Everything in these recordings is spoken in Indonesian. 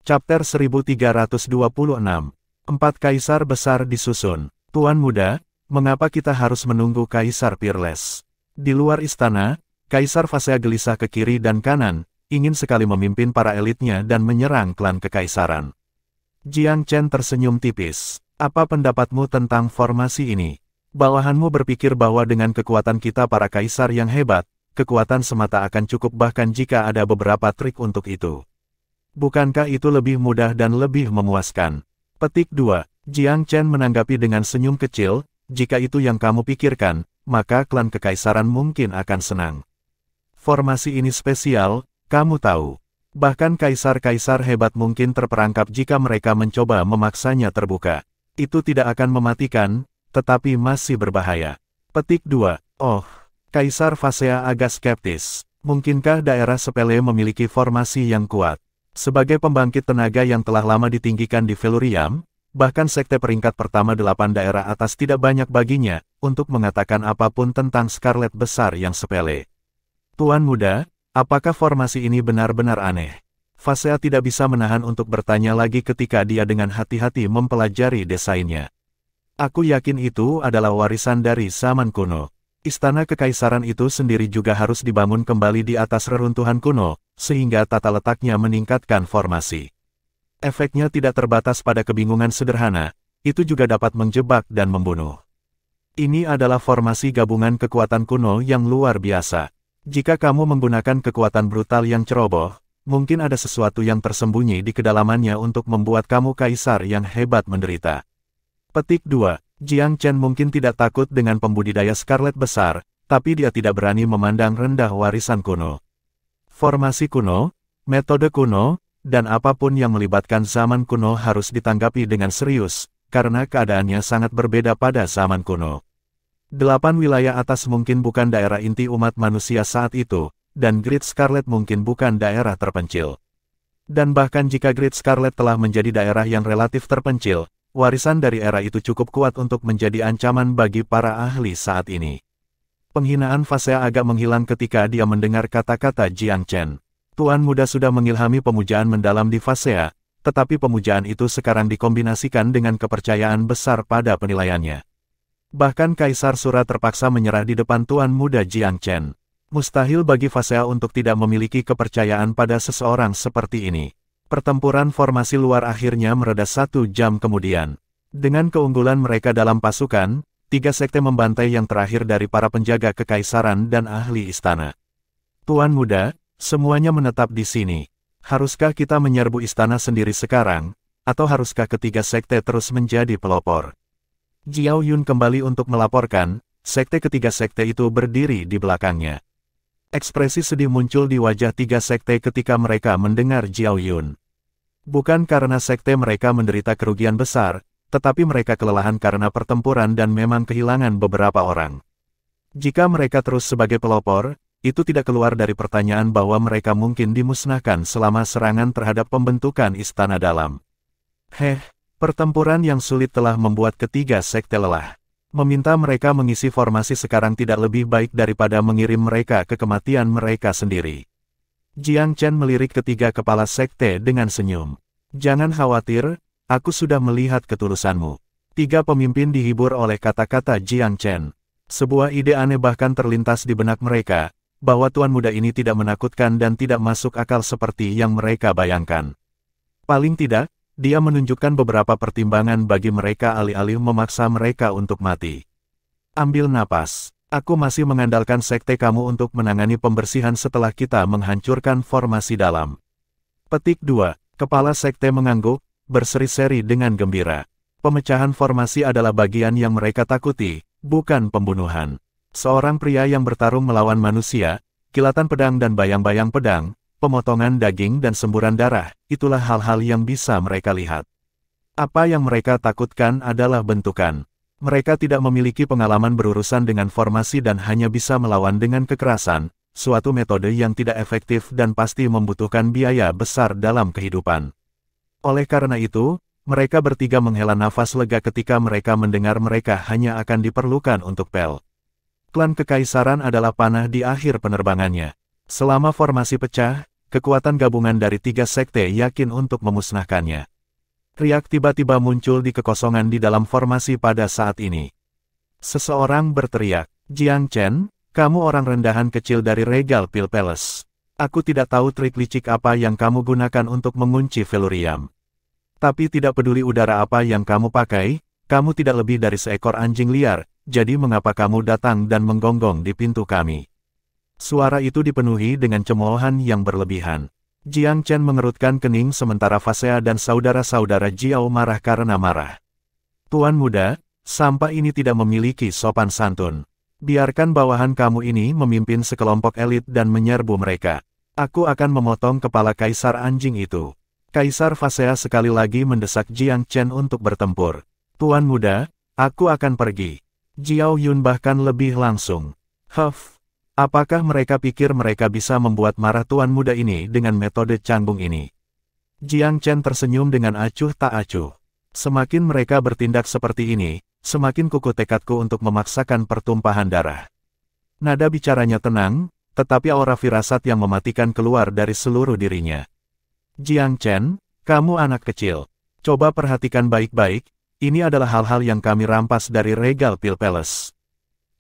Chapter 1326. Empat Kaisar Besar disusun. Tuan Muda, mengapa kita harus menunggu Kaisar Peerless? Di luar istana, Kaisar Phasea gelisah ke kiri dan kanan, ingin sekali memimpin para elitnya dan menyerang klan kekaisaran. Jiang Chen tersenyum tipis. Apa pendapatmu tentang formasi ini? Bawahanmu berpikir bahwa dengan kekuatan kita para kaisar yang hebat, kekuatan semata akan cukup bahkan jika ada beberapa trik untuk itu. Bukankah itu lebih mudah dan lebih memuaskan? Petik 2. Jiang Chen menanggapi dengan senyum kecil, jika itu yang kamu pikirkan, maka klan kekaisaran mungkin akan senang. Formasi ini spesial, kamu tahu. Bahkan kaisar-kaisar hebat mungkin terperangkap jika mereka mencoba memaksanya terbuka. Itu tidak akan mematikan, tetapi masih berbahaya. Petik 2. Oh, Kaisar Phasea agak skeptis. Mungkinkah daerah sepele memiliki formasi yang kuat? Sebagai pembangkit tenaga yang telah lama ditinggikan di Velurium, bahkan sekte peringkat pertama 8 daerah atas tidak banyak baginya, untuk mengatakan apapun tentang Scarlet besar yang sepele. Tuan Muda, apakah formasi ini benar-benar aneh? Phasea tidak bisa menahan untuk bertanya lagi ketika dia dengan hati-hati mempelajari desainnya. Aku yakin itu adalah warisan dari zaman kuno. Istana kekaisaran itu sendiri juga harus dibangun kembali di atas reruntuhan kuno, sehingga tata letaknya meningkatkan formasi. Efeknya tidak terbatas pada kebingungan sederhana, itu juga dapat menjebak dan membunuh. Ini adalah formasi gabungan kekuatan kuno yang luar biasa. Jika kamu menggunakan kekuatan brutal yang ceroboh, mungkin ada sesuatu yang tersembunyi di kedalamannya untuk membuat kamu kaisar yang hebat menderita. Petik 2. Jiang Chen mungkin tidak takut dengan pembudidaya Scarlet besar, tapi dia tidak berani memandang rendah warisan kuno. Formasi kuno, metode kuno, dan apapun yang melibatkan zaman kuno harus ditanggapi dengan serius, karena keadaannya sangat berbeda pada zaman kuno. 8 wilayah atas mungkin bukan daerah inti umat manusia saat itu, dan Great Scarlet mungkin bukan daerah terpencil. Dan bahkan jika Great Scarlet telah menjadi daerah yang relatif terpencil, warisan dari era itu cukup kuat untuk menjadi ancaman bagi para ahli saat ini. Penghinaan Phasea agak menghilang ketika dia mendengar kata-kata Jiang Chen. Tuan Muda sudah mengilhami pemujaan mendalam di Phasea, tetapi pemujaan itu sekarang dikombinasikan dengan kepercayaan besar pada penilaiannya. Bahkan Kaisar Sura terpaksa menyerah di depan Tuan Muda Jiang Chen. Mustahil bagi Phasea untuk tidak memiliki kepercayaan pada seseorang seperti ini. Pertempuran formasi luar akhirnya mereda 1 jam kemudian. Dengan keunggulan mereka dalam pasukan, 3 sekte membantai yang terakhir dari para penjaga kekaisaran dan ahli istana. Tuan Muda, semuanya menetap di sini. Haruskah kita menyerbu istana sendiri sekarang, atau haruskah ketiga sekte terus menjadi pelopor? Jiao Yun kembali untuk melaporkan, sekte ketiga sekte itu berdiri di belakangnya. Ekspresi sedih muncul di wajah 3 sekte ketika mereka mendengar Jiao Yun. Bukan karena sekte mereka menderita kerugian besar, tetapi mereka kelelahan karena pertempuran dan memang kehilangan beberapa orang. Jika mereka terus sebagai pelopor, itu tidak keluar dari pertanyaan bahwa mereka mungkin dimusnahkan selama serangan terhadap pembentukan istana dalam. Pertempuran yang sulit telah membuat ketiga sekte lelah. Meminta mereka mengisi formasi sekarang tidak lebih baik daripada mengirim mereka ke kematian mereka sendiri. Jiang Chen melirik ketiga kepala sekte dengan senyum. Jangan khawatir, aku sudah melihat ketulusanmu. 3 pemimpin dihibur oleh kata-kata Jiang Chen. Sebuah ide aneh bahkan terlintas di benak mereka, bahwa Tuan Muda ini tidak menakutkan dan tidak masuk akal seperti yang mereka bayangkan. Paling tidak, dia menunjukkan beberapa pertimbangan bagi mereka alih-alih memaksa mereka untuk mati. Ambil napas. Aku masih mengandalkan sekte kamu untuk menangani pembersihan setelah kita menghancurkan formasi dalam. Petik 2. Kepala sekte mengangguk, berseri-seri dengan gembira. Pemecahan formasi adalah bagian yang mereka takuti, bukan pembunuhan. Seorang pria yang bertarung melawan manusia, kilatan pedang dan bayang-bayang pedang, pemotongan daging dan semburan darah, itulah hal-hal yang bisa mereka lihat. Apa yang mereka takutkan adalah bentukan. Mereka tidak memiliki pengalaman berurusan dengan formasi dan hanya bisa melawan dengan kekerasan, suatu metode yang tidak efektif dan pasti membutuhkan biaya besar dalam kehidupan. Oleh karena itu, mereka bertiga menghela nafas lega ketika mereka mendengar mereka hanya akan diperlukan untuk pel. Klan kekaisaran adalah panah di akhir penerbangannya. Selama formasi pecah, kekuatan gabungan dari 3 sekte yakin untuk memusnahkannya. Riak tiba-tiba muncul di kekosongan di dalam formasi pada saat ini. Seseorang berteriak, "Jiang Chen, kamu orang rendahan kecil dari Regal Pil Palace. Aku tidak tahu trik licik apa yang kamu gunakan untuk mengunci Velurium. Tapi tidak peduli udara apa yang kamu pakai, kamu tidak lebih dari seekor anjing liar, jadi mengapa kamu datang dan menggonggong di pintu kami?" Suara itu dipenuhi dengan cemoohan yang berlebihan. Jiang Chen mengerutkan kening sementara Fasea dan saudara-saudara Jiao marah karena marah. "Tuan muda, sampai ini tidak memiliki sopan santun. Biarkan bawahan kamu ini memimpin sekelompok elit dan menyerbu mereka. Aku akan memotong kepala kaisar anjing itu." Kaisar Fasea sekali lagi mendesak Jiang Chen untuk bertempur. "Tuan muda, aku akan pergi." Jiao Yun bahkan lebih langsung. Apakah mereka pikir mereka bisa membuat marah tuan muda ini dengan metode canggung ini? Jiang Chen tersenyum dengan acuh tak acuh. Semakin mereka bertindak seperti ini, semakin kukuh tekadku untuk memaksakan pertumpahan darah. Nada bicaranya tenang, tetapi aura firasat yang mematikan keluar dari seluruh dirinya. "Jiang Chen, kamu anak kecil. Coba perhatikan baik-baik, ini adalah hal-hal yang kami rampas dari Regal Pil Palace.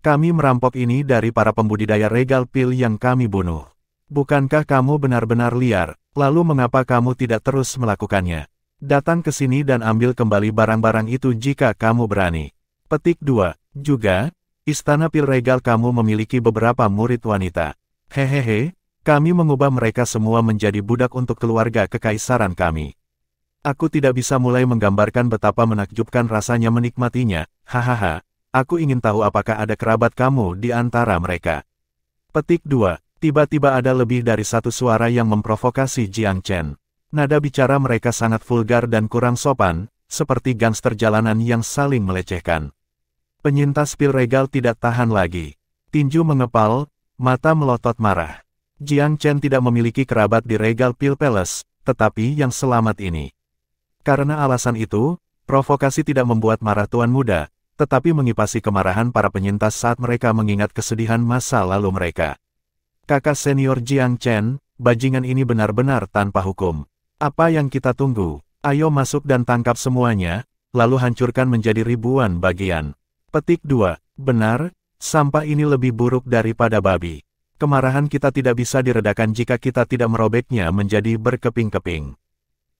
Kami merampok ini dari para pembudidaya Regal Pil yang kami bunuh. Bukankah kamu benar-benar liar, lalu mengapa kamu tidak terus melakukannya? Datang ke sini dan ambil kembali barang-barang itu jika kamu berani." Petik 2. Juga, Istana Pil Regal kamu memiliki beberapa murid wanita. Hehehe, kami mengubah mereka semua menjadi budak untuk keluarga kekaisaran kami. Aku tidak bisa mulai menggambarkan betapa menakjubkan rasanya menikmatinya, hahaha. Aku ingin tahu apakah ada kerabat kamu di antara mereka. Petik 2. Tiba-tiba ada lebih dari satu suara yang memprovokasi Jiang Chen. Nada bicara mereka sangat vulgar dan kurang sopan, seperti gangster jalanan yang saling melecehkan. Penyintas Pil Regal tidak tahan lagi. Tinju mengepal, mata melotot marah. Jiang Chen tidak memiliki kerabat di Regal Pil Palace, tetapi yang selamat ini. Karena alasan itu, provokasi tidak membuat marah tuan muda, tetapi mengipasi kemarahan para penyintas saat mereka mengingat kesedihan masa lalu mereka. "Kakak senior Jiang Chen, bajingan ini benar-benar tanpa hukum. Apa yang kita tunggu? Ayo masuk dan tangkap semuanya, lalu hancurkan menjadi ribuan bagian." Petik 2. Benar, sampah ini lebih buruk daripada babi. Kemarahan kita tidak bisa diredakan jika kita tidak merobeknya menjadi berkeping-keping.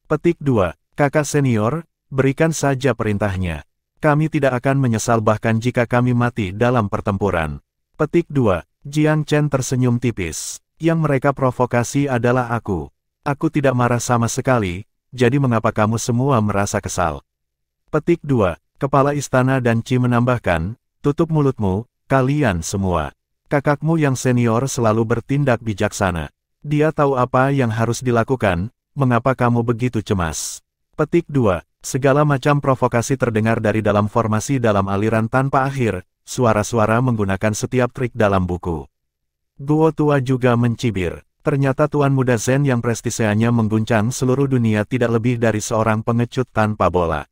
Petik 2. Kakak senior, berikan saja perintahnya. Kami tidak akan menyesal bahkan jika kami mati dalam pertempuran. Petik 2. Jiang Chen tersenyum tipis. Yang mereka provokasi adalah aku. Aku tidak marah sama sekali, jadi mengapa kamu semua merasa kesal? Petik 2. Kepala Istana dan Qi menambahkan, tutup mulutmu, kalian semua. Kakakmu yang senior selalu bertindak bijaksana. Dia tahu apa yang harus dilakukan, mengapa kamu begitu cemas? Petik 2. Segala macam provokasi terdengar dari dalam formasi dalam aliran tanpa akhir, suara-suara menggunakan setiap trik dalam buku. Guo tua juga mencibir. Ternyata tuan muda Zen yang prestisinya mengguncang seluruh dunia tidak lebih dari seorang pengecut tanpa bola.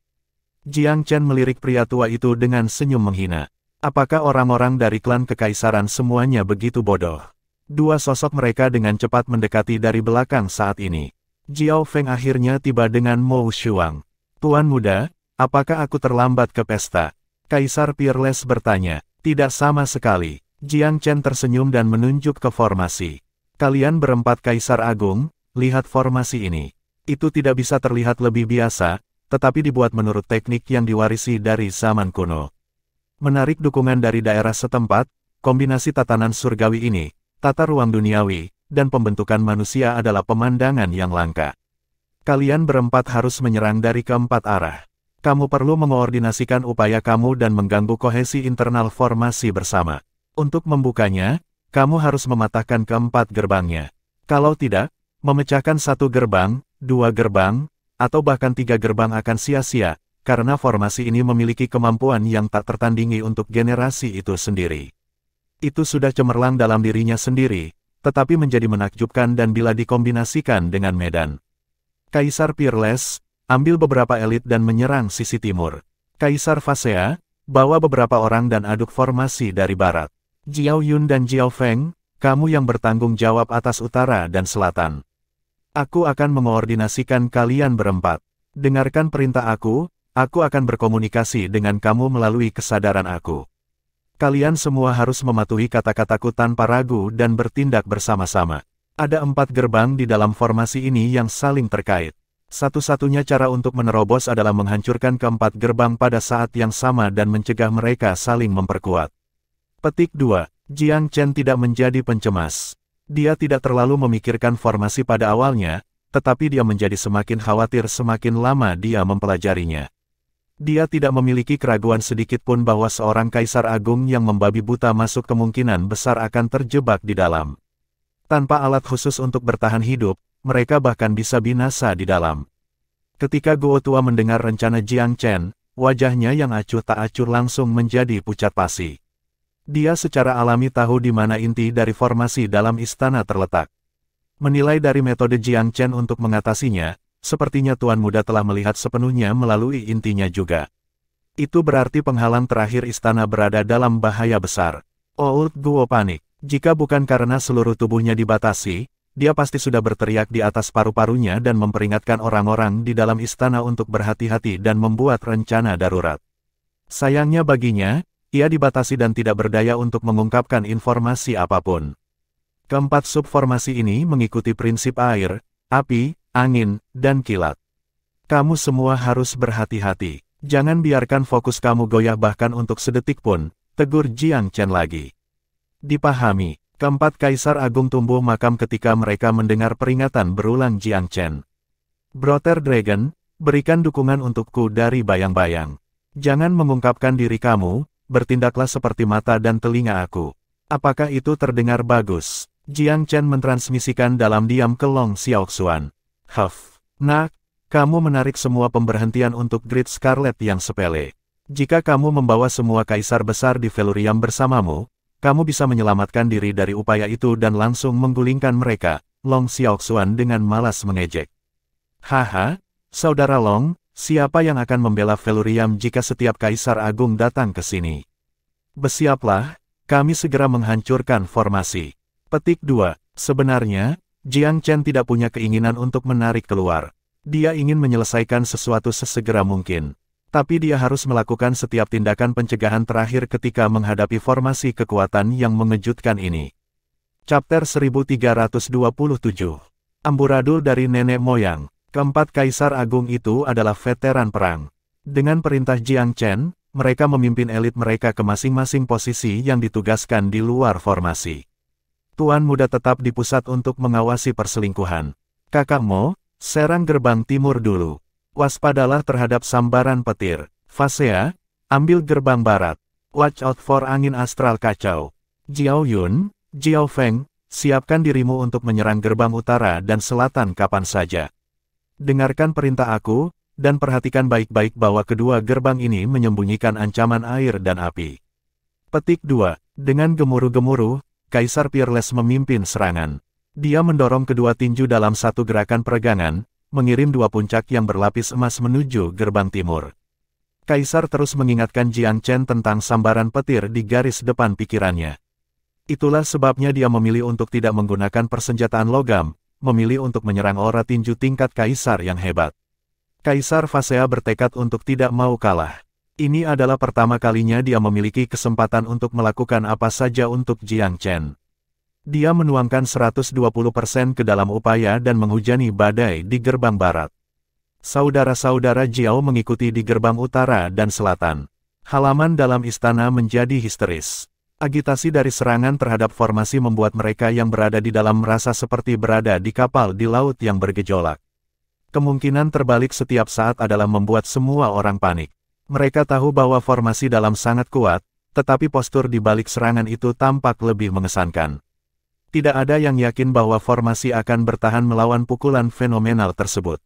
Jiang Chen melirik pria tua itu dengan senyum menghina. Apakah orang-orang dari klan kekaisaran semuanya begitu bodoh? Dua sosok mereka dengan cepat mendekati dari belakang saat ini. Jiao Feng akhirnya tiba dengan Mo Shuang. "Tuan muda, apakah aku terlambat ke pesta?" Kaisar Peerless bertanya. "Tidak sama sekali." Jiang Chen tersenyum dan menunjuk ke formasi. "Kalian berempat Kaisar Agung, lihat formasi ini. Itu tidak bisa terlihat lebih biasa, tetapi dibuat menurut teknik yang diwarisi dari zaman kuno. Menarik dukungan dari daerah setempat, kombinasi tatanan surgawi ini, tata ruang duniawi, dan pembentukan manusia adalah pemandangan yang langka. Kalian berempat harus menyerang dari keempat arah. Kamu perlu mengoordinasikan upaya kamu dan mengganggu kohesi internal formasi bersama. Untuk membukanya, kamu harus mematahkan keempat gerbangnya. Kalau tidak, memecahkan satu gerbang, dua gerbang, atau bahkan 3 gerbang akan sia-sia, karena formasi ini memiliki kemampuan yang tak tertandingi untuk generasi itu sendiri. Itu sudah cemerlang dalam dirinya sendiri, tetapi menjadi menakjubkan dan bila dikombinasikan dengan medan. Kaisar Peerless, ambil beberapa elit dan menyerang sisi timur. Kaisar Fasea, bawa beberapa orang dan aduk formasi dari barat. Jiao Yun dan Jiao Feng, kamu yang bertanggung jawab atas utara dan selatan. Aku akan mengoordinasikan kalian berempat. Dengarkan perintah aku akan berkomunikasi dengan kamu melalui kesadaran aku. Kalian semua harus mematuhi kata-kataku tanpa ragu dan bertindak bersama-sama. Ada 4 gerbang di dalam formasi ini yang saling terkait. Satu-satunya cara untuk menerobos adalah menghancurkan keempat gerbang pada saat yang sama dan mencegah mereka saling memperkuat. Petik 2. Jiang Chen tidak menjadi pencemas. Dia tidak terlalu memikirkan formasi pada awalnya, tetapi dia menjadi semakin khawatir semakin lama dia mempelajarinya. Dia tidak memiliki keraguan sedikit pun bahwa seorang kaisar agung yang membabi buta masuk kemungkinan besar akan terjebak di dalam. Tanpa alat khusus untuk bertahan hidup, mereka bahkan bisa binasa di dalam. Ketika Guo Tua mendengar rencana Jiang Chen, wajahnya yang acuh tak acuh langsung menjadi pucat pasi. Dia secara alami tahu di mana inti dari formasi dalam istana terletak. Menilai dari metode Jiang Chen untuk mengatasinya, sepertinya Tuan Muda telah melihat sepenuhnya melalui intinya juga. Itu berarti penghalang terakhir istana berada dalam bahaya besar. Old Guo panik. Jika bukan karena seluruh tubuhnya dibatasi, dia pasti sudah berteriak di atas paru-parunya dan memperingatkan orang-orang di dalam istana untuk berhati-hati dan membuat rencana darurat. Sayangnya baginya, ia dibatasi dan tidak berdaya untuk mengungkapkan informasi apapun. Keempat subformasi ini mengikuti prinsip air, api, angin, dan kilat. Kamu semua harus berhati-hati. Jangan biarkan fokus kamu goyah bahkan untuk sedetik pun, tegur Jiang Chen lagi. Dipahami, keempat kaisar agung tumbuh makam ketika mereka mendengar peringatan berulang Jiang Chen. Brother Dragon, berikan dukungan untukku dari bayang-bayang. Jangan mengungkapkan diri kamu, bertindaklah seperti mata dan telinga aku. Apakah itu terdengar bagus? Jiang Chen mentransmisikan dalam diam ke Long Xiaoxuan. Nak, kamu menarik semua pemberhentian untuk Great Scarlet yang sepele. Jika kamu membawa semua kaisar besar di Velurium bersamamu, kamu bisa menyelamatkan diri dari upaya itu dan langsung menggulingkan mereka, Long Xiaoxuan dengan malas mengejek. Haha, Saudara Long, siapa yang akan membela Velurium jika setiap kaisar agung datang ke sini? Bersiaplah, kami segera menghancurkan formasi. Petik 2. Sebenarnya, Jiang Chen tidak punya keinginan untuk menarik keluar. Dia ingin menyelesaikan sesuatu sesegera mungkin. Tapi dia harus melakukan setiap tindakan pencegahan terakhir ketika menghadapi formasi kekuatan yang mengejutkan ini. Chapter 1327. Amburadul dari nenek moyang. Keempat kaisar agung itu adalah veteran perang. Dengan perintah Jiang Chen, mereka memimpin elit mereka ke masing-masing posisi yang ditugaskan di luar formasi. Tuan Muda tetap di pusat untuk mengawasi perselingkuhan. Kakak Mo, serang gerbang timur dulu. Waspadalah terhadap sambaran petir. Fasea, ambil gerbang barat. Watch out for angin astral kacau. Jiao Yun, Jiao Feng, siapkan dirimu untuk menyerang gerbang utara dan selatan kapan saja. Dengarkan perintah aku, dan perhatikan baik-baik bahwa kedua gerbang ini menyembunyikan ancaman air dan api. Petik 2. Dengan gemuruh-gemuruh, Kaisar Peerless memimpin serangan. Dia mendorong kedua tinju dalam satu gerakan peregangan, mengirim dua puncak yang berlapis emas menuju gerbang timur. Kaisar terus mengingatkan Jiang Chen tentang sambaran petir di garis depan pikirannya. Itulah sebabnya dia memilih untuk tidak menggunakan persenjataan logam, memilih untuk menyerang aura tinju tingkat kaisar yang hebat. Kaisar Fasea bertekad untuk tidak mau kalah. Ini adalah pertama kalinya dia memiliki kesempatan untuk melakukan apa saja untuk Jiang Chen. Dia menuangkan 120% ke dalam upaya dan menghujani badai di gerbang barat. Saudara-saudara Jiao mengikuti di gerbang utara dan selatan. Halaman dalam istana menjadi histeris. Agitasi dari serangan terhadap formasi membuat mereka yang berada di dalam merasa seperti berada di kapal di laut yang bergejolak. Kemungkinan terbalik setiap saat adalah membuat semua orang panik. Mereka tahu bahwa formasi dalam sangat kuat, tetapi postur di balik serangan itu tampak lebih mengesankan. Tidak ada yang yakin bahwa formasi akan bertahan melawan pukulan fenomenal tersebut.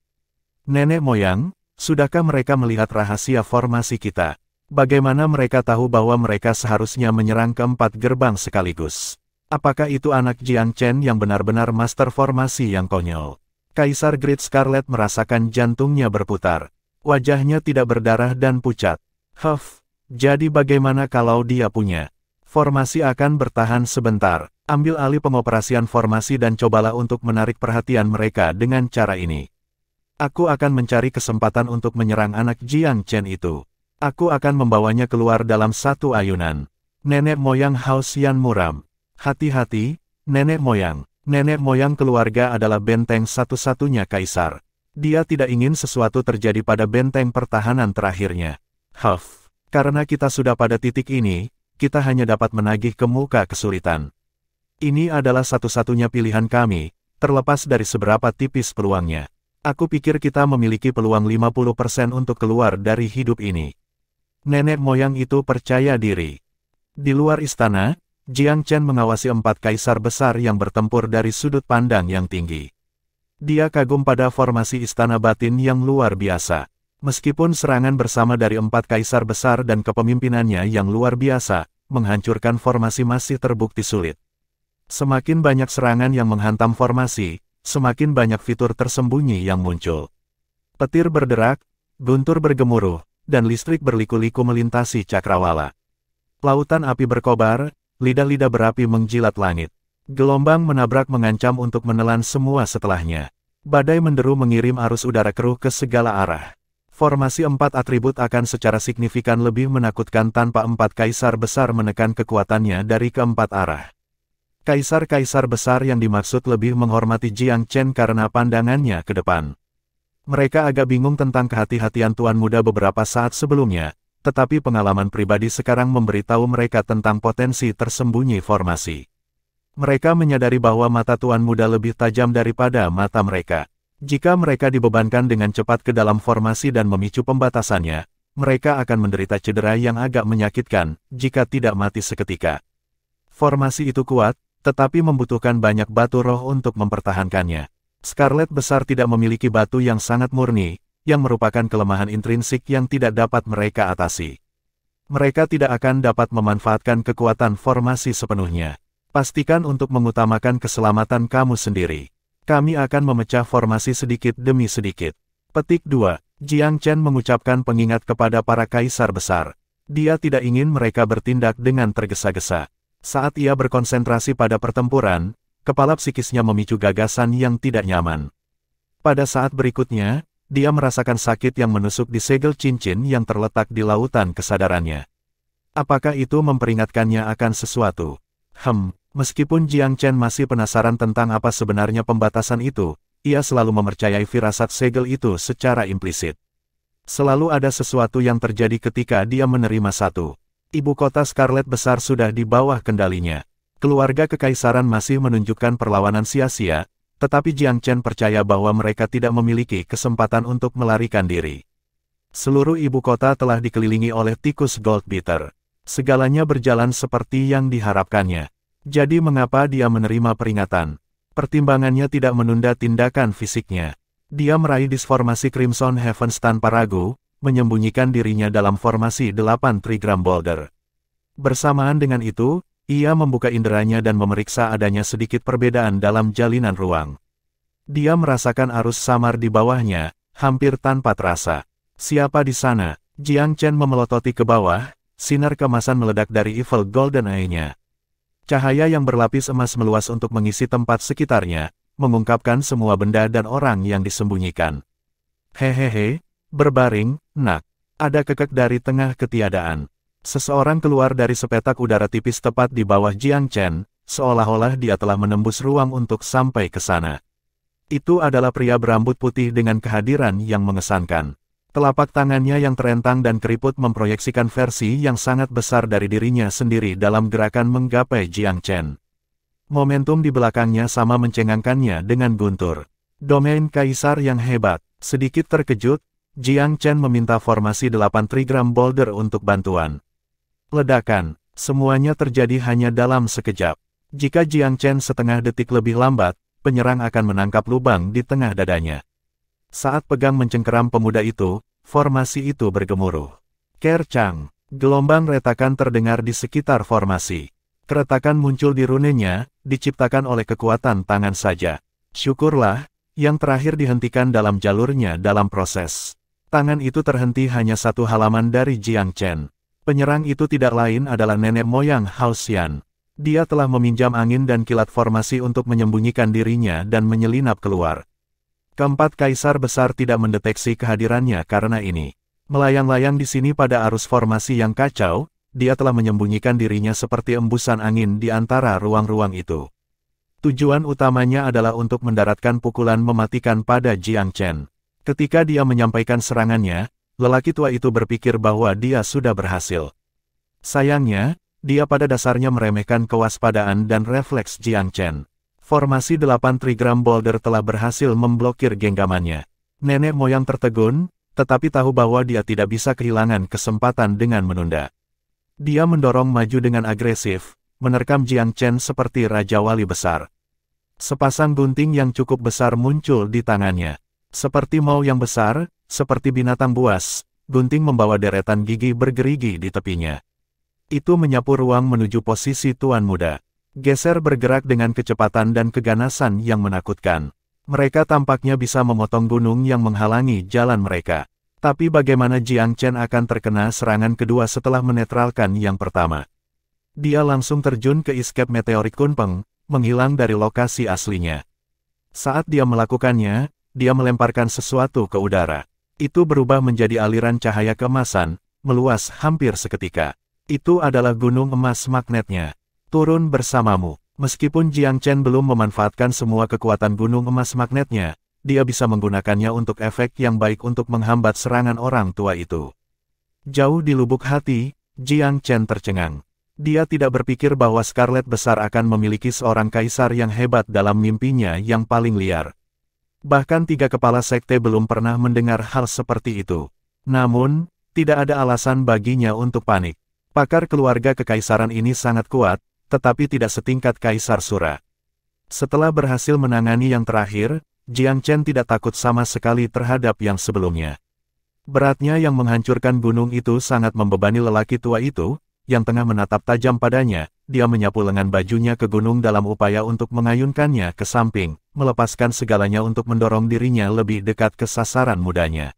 Nenek moyang, sudahkah mereka melihat rahasia formasi kita? Bagaimana mereka tahu bahwa mereka seharusnya menyerang keempat gerbang sekaligus? Apakah itu anak Jiang Chen yang benar-benar master formasi yang konyol? Kaisar Great Scarlet merasakan jantungnya berputar. Wajahnya tidak berdarah dan pucat. Jadi bagaimana kalau dia punya Formasi akan bertahan sebentar. Ambil alih pengoperasian formasi dan cobalah untuk menarik perhatian mereka dengan cara ini. Aku akan mencari kesempatan untuk menyerang anak Jiang Chen itu. Aku akan membawanya keluar dalam satu ayunan. Nenek moyang Hao Xian muram. Hati-hati, nenek moyang. Nenek moyang keluarga adalah benteng satu-satunya kaisar. Dia tidak ingin sesuatu terjadi pada benteng pertahanan terakhirnya. Huff, karena kita sudah pada titik ini, kita hanya dapat menagih ke muka kesulitan. Ini adalah satu-satunya pilihan kami, terlepas dari seberapa tipis peluangnya. Aku pikir kita memiliki peluang 50% untuk keluar dari hidup ini. Nenek moyang itu percaya diri. Di luar istana, Jiang Chen mengawasi 4 kaisar besar yang bertempur dari sudut pandang yang tinggi. Dia kagum pada formasi istana batin yang luar biasa. Meskipun serangan bersama dari 4 kaisar besar dan kepemimpinannya yang luar biasa, menghancurkan formasi masih terbukti sulit. Semakin banyak serangan yang menghantam formasi, semakin banyak fitur tersembunyi yang muncul. Petir berderak, guntur bergemuruh, dan listrik berliku-liku melintasi cakrawala. Lautan api berkobar, lidah-lidah berapi menjilat langit. Gelombang menabrak mengancam untuk menelan semua setelahnya. Badai menderu mengirim arus udara keruh ke segala arah. Formasi 4 atribut akan secara signifikan lebih menakutkan tanpa 4 kaisar besar menekan kekuatannya dari keempat arah. Kaisar-kaisar besar yang dimaksud lebih menghormati Jiang Chen karena pandangannya ke depan. Mereka agak bingung tentang kehati-hatian Tuan Muda beberapa saat sebelumnya, tetapi pengalaman pribadi sekarang memberitahu mereka tentang potensi tersembunyi formasi. Mereka menyadari bahwa mata Tuan Muda lebih tajam daripada mata mereka. Jika mereka dibebankan dengan cepat ke dalam formasi dan memicu pembatasannya, mereka akan menderita cedera yang agak menyakitkan, jika tidak mati seketika. Formasi itu kuat, tetapi membutuhkan banyak batu roh untuk mempertahankannya. Scarlet besar tidak memiliki batu yang sangat murni, yang merupakan kelemahan intrinsik yang tidak dapat mereka atasi. Mereka tidak akan dapat memanfaatkan kekuatan formasi sepenuhnya. Pastikan untuk mengutamakan keselamatan kamu sendiri. Kami akan memecah formasi sedikit demi sedikit. Petik 2. Jiang Chen mengucapkan pengingat kepada para kaisar besar. Dia tidak ingin mereka bertindak dengan tergesa-gesa. Saat ia berkonsentrasi pada pertempuran, kepala psikisnya memicu gagasan yang tidak nyaman. Pada saat berikutnya, dia merasakan sakit yang menusuk di segel cincin yang terletak di lautan kesadarannya. Apakah itu memperingatkannya akan sesuatu? Meskipun Jiang Chen masih penasaran tentang apa sebenarnya pembatasan itu, ia selalu mempercayai firasat segel itu secara implisit. Selalu ada sesuatu yang terjadi ketika dia menerima satu. Ibu kota Scarlet besar sudah di bawah kendalinya. Keluarga kekaisaran masih menunjukkan perlawanan sia-sia, tetapi Jiang Chen percaya bahwa mereka tidak memiliki kesempatan untuk melarikan diri. Seluruh ibu kota telah dikelilingi oleh tikus Goldbeater. Segalanya berjalan seperti yang diharapkannya. Jadi mengapa dia menerima peringatan? Pertimbangannya tidak menunda tindakan fisiknya. Dia meraih disformasi Crimson Heavens tanpa ragu, menyembunyikan dirinya dalam formasi 8 trigram boulder. Bersamaan dengan itu, ia membuka inderanya dan memeriksa adanya sedikit perbedaan dalam jalinan ruang. Dia merasakan arus samar di bawahnya, hampir tanpa terasa. Siapa di sana? Jiang Chen memelototi ke bawah, sinar kemasan meledak dari Evil Golden Eye-nya. Cahaya yang berlapis emas meluas untuk mengisi tempat sekitarnya, mengungkapkan semua benda dan orang yang disembunyikan. Hehehe. Berbaring, nak. Ada kekek dari tengah ketiadaan. Seseorang keluar dari sepetak udara tipis tepat di bawah Jiang Chen, seolah-olah dia telah menembus ruang untuk sampai ke sana. Itu adalah pria berambut putih dengan kehadiran yang mengesankan. Telapak tangannya yang terentang dan keriput memproyeksikan versi yang sangat besar dari dirinya sendiri dalam gerakan menggapai Jiang Chen. Momentum di belakangnya sama mencengangkannya dengan guntur. Domain kaisar yang hebat. Sedikit terkejut, Jiang Chen meminta formasi 8 trigram boulder untuk bantuan. Ledakan, semuanya terjadi hanya dalam sekejap. Jika Jiang Chen setengah detik lebih lambat, penyerang akan menangkap lubang di tengah dadanya. Saat pegang mencengkeram pemuda itu, formasi itu bergemuruh. Kercang, gelombang retakan terdengar di sekitar formasi. Keretakan muncul di runenya, diciptakan oleh kekuatan tangan saja. Syukurlah, yang terakhir dihentikan dalam jalurnya dalam proses. Tangan itu terhenti hanya 1 halaman dari Jiang Chen. Penyerang itu tidak lain adalah nenek moyang Hao Xian. Dia telah meminjam angin dan kilat formasi untuk menyembunyikan dirinya dan menyelinap keluar. Keempat kaisar besar tidak mendeteksi kehadirannya karena ini. Melayang-layang di sini pada arus formasi yang kacau, dia telah menyembunyikan dirinya seperti embusan angin di antara ruang-ruang itu. Tujuan utamanya adalah untuk mendaratkan pukulan mematikan pada Jiang Chen. Ketika dia menyampaikan serangannya, lelaki tua itu berpikir bahwa dia sudah berhasil. Sayangnya, dia pada dasarnya meremehkan kewaspadaan dan refleks Jiang Chen. Formasi 8 trigram boulder telah berhasil memblokir genggamannya. Nenek moyang tertegun, tetapi tahu bahwa dia tidak bisa kehilangan kesempatan dengan menunda. Dia mendorong maju dengan agresif, menerkam Jiang Chen seperti Raja Wali besar. Sepasang gunting yang cukup besar muncul di tangannya. Seperti mau yang besar, seperti binatang buas, gunting membawa deretan gigi bergerigi di tepinya. Itu menyapu ruang menuju posisi Tuan Muda. Geser bergerak dengan kecepatan dan keganasan yang menakutkan. Mereka tampaknya bisa memotong gunung yang menghalangi jalan mereka. Tapi bagaimana Jiang Chen akan terkena serangan kedua setelah menetralkan yang pertama? Dia langsung terjun ke escape meteorik Kunpeng, menghilang dari lokasi aslinya. Saat dia melakukannya, dia melemparkan sesuatu ke udara. Itu berubah menjadi aliran cahaya keemasan, meluas hampir seketika. Itu adalah gunung emas magnetnya. Turun bersamamu. Meskipun Jiang Chen belum memanfaatkan semua kekuatan gunung emas magnetnya, dia bisa menggunakannya untuk efek yang baik untuk menghambat serangan orang tua itu. Jauh di lubuk hati, Jiang Chen tercengang. Dia tidak berpikir bahwa Scarlet Besar akan memiliki seorang kaisar yang hebat dalam mimpinya yang paling liar. Bahkan 3 kepala sekte belum pernah mendengar hal seperti itu. Namun, tidak ada alasan baginya untuk panik. Pakar keluarga kekaisaran ini sangat kuat, tetapi tidak setingkat Kaisar Sura. Setelah berhasil menangani yang terakhir, Jiang Chen tidak takut sama sekali terhadap yang sebelumnya. Beratnya yang menghancurkan gunung itu sangat membebani lelaki tua itu, yang tengah menatap tajam padanya. Dia menyapu lengan bajunya ke gunung dalam upaya untuk mengayunkannya ke samping, melepaskan segalanya untuk mendorong dirinya lebih dekat ke sasaran mudanya.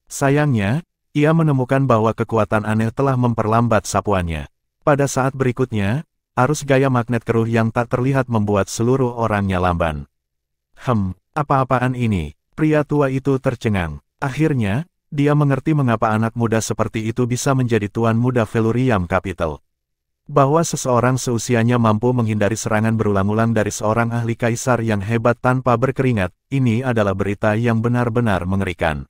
Sayangnya, ia menemukan bahwa kekuatan aneh telah memperlambat sapuannya. Pada saat berikutnya, arus gaya magnet keruh yang tak terlihat membuat seluruh orangnya lamban. Apa-apaan ini? Pria tua itu tercengang. Akhirnya, dia mengerti mengapa anak muda seperti itu bisa menjadi Tuan Muda Velurium Capital. Bahwa seseorang seusianya mampu menghindari serangan berulang-ulang dari seorang ahli kaisar yang hebat tanpa berkeringat, ini adalah berita yang benar-benar mengerikan.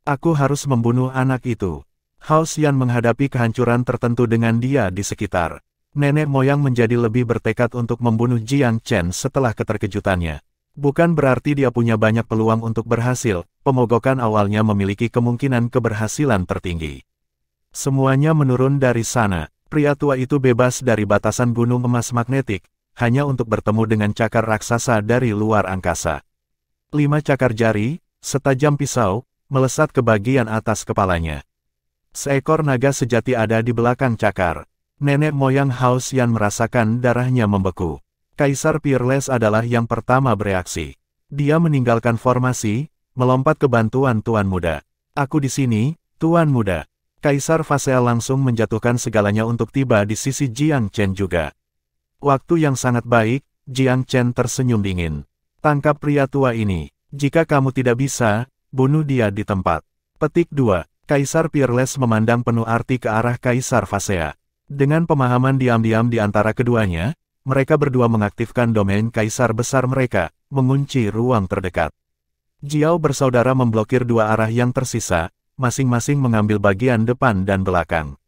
Aku harus membunuh anak itu. Hao Xian menghadapi kehancuran tertentu dengan dia di sekitar. Nenek moyang menjadi lebih bertekad untuk membunuh Jiang Chen setelah keterkejutannya. Bukan berarti dia punya banyak peluang untuk berhasil, pemogokan awalnya memiliki kemungkinan keberhasilan tertinggi. Semuanya menurun dari sana. Pria tua itu bebas dari batasan gunung emas magnetik, hanya untuk bertemu dengan cakar raksasa dari luar angkasa. 5 cakar jari, setajam pisau, melesat ke bagian atas kepalanya. Seekor naga sejati ada di belakang cakar. Nenek moyang Hao Xian merasakan darahnya membeku. Kaisar Peerless adalah yang pertama bereaksi. Dia meninggalkan formasi, melompat ke bantuan Tuan Muda. Aku di sini, Tuan Muda. Kaisar Fasea langsung menjatuhkan segalanya untuk tiba di sisi Jiang Chen juga. Waktu yang sangat baik, Jiang Chen tersenyum dingin. Tangkap pria tua ini. Jika kamu tidak bisa, bunuh dia di tempat. Petik 2. Kaisar Peerless memandang penuh arti ke arah Kaisar Fasea. Dengan pemahaman diam-diam di antara keduanya, mereka berdua mengaktifkan domain Kaisar Besar mereka, mengunci ruang terdekat. Jiao bersaudara memblokir 2 arah yang tersisa, masing-masing mengambil bagian depan dan belakang.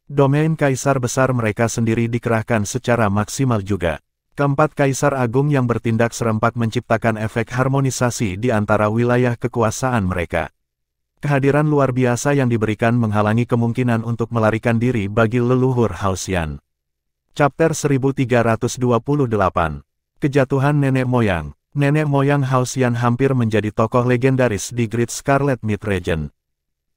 Domain Kaisar Besar mereka sendiri dikerahkan secara maksimal juga. Keempat Kaisar Agung yang bertindak serempak menciptakan efek harmonisasi di antara wilayah kekuasaan mereka. Kehadiran luar biasa yang diberikan menghalangi kemungkinan untuk melarikan diri bagi leluhur Hao Xian. Chapter 1328. Kejatuhan Nenek Moyang. Nenek moyang Hao Xian hampir menjadi tokoh legendaris di Great Scarlet Mid Region.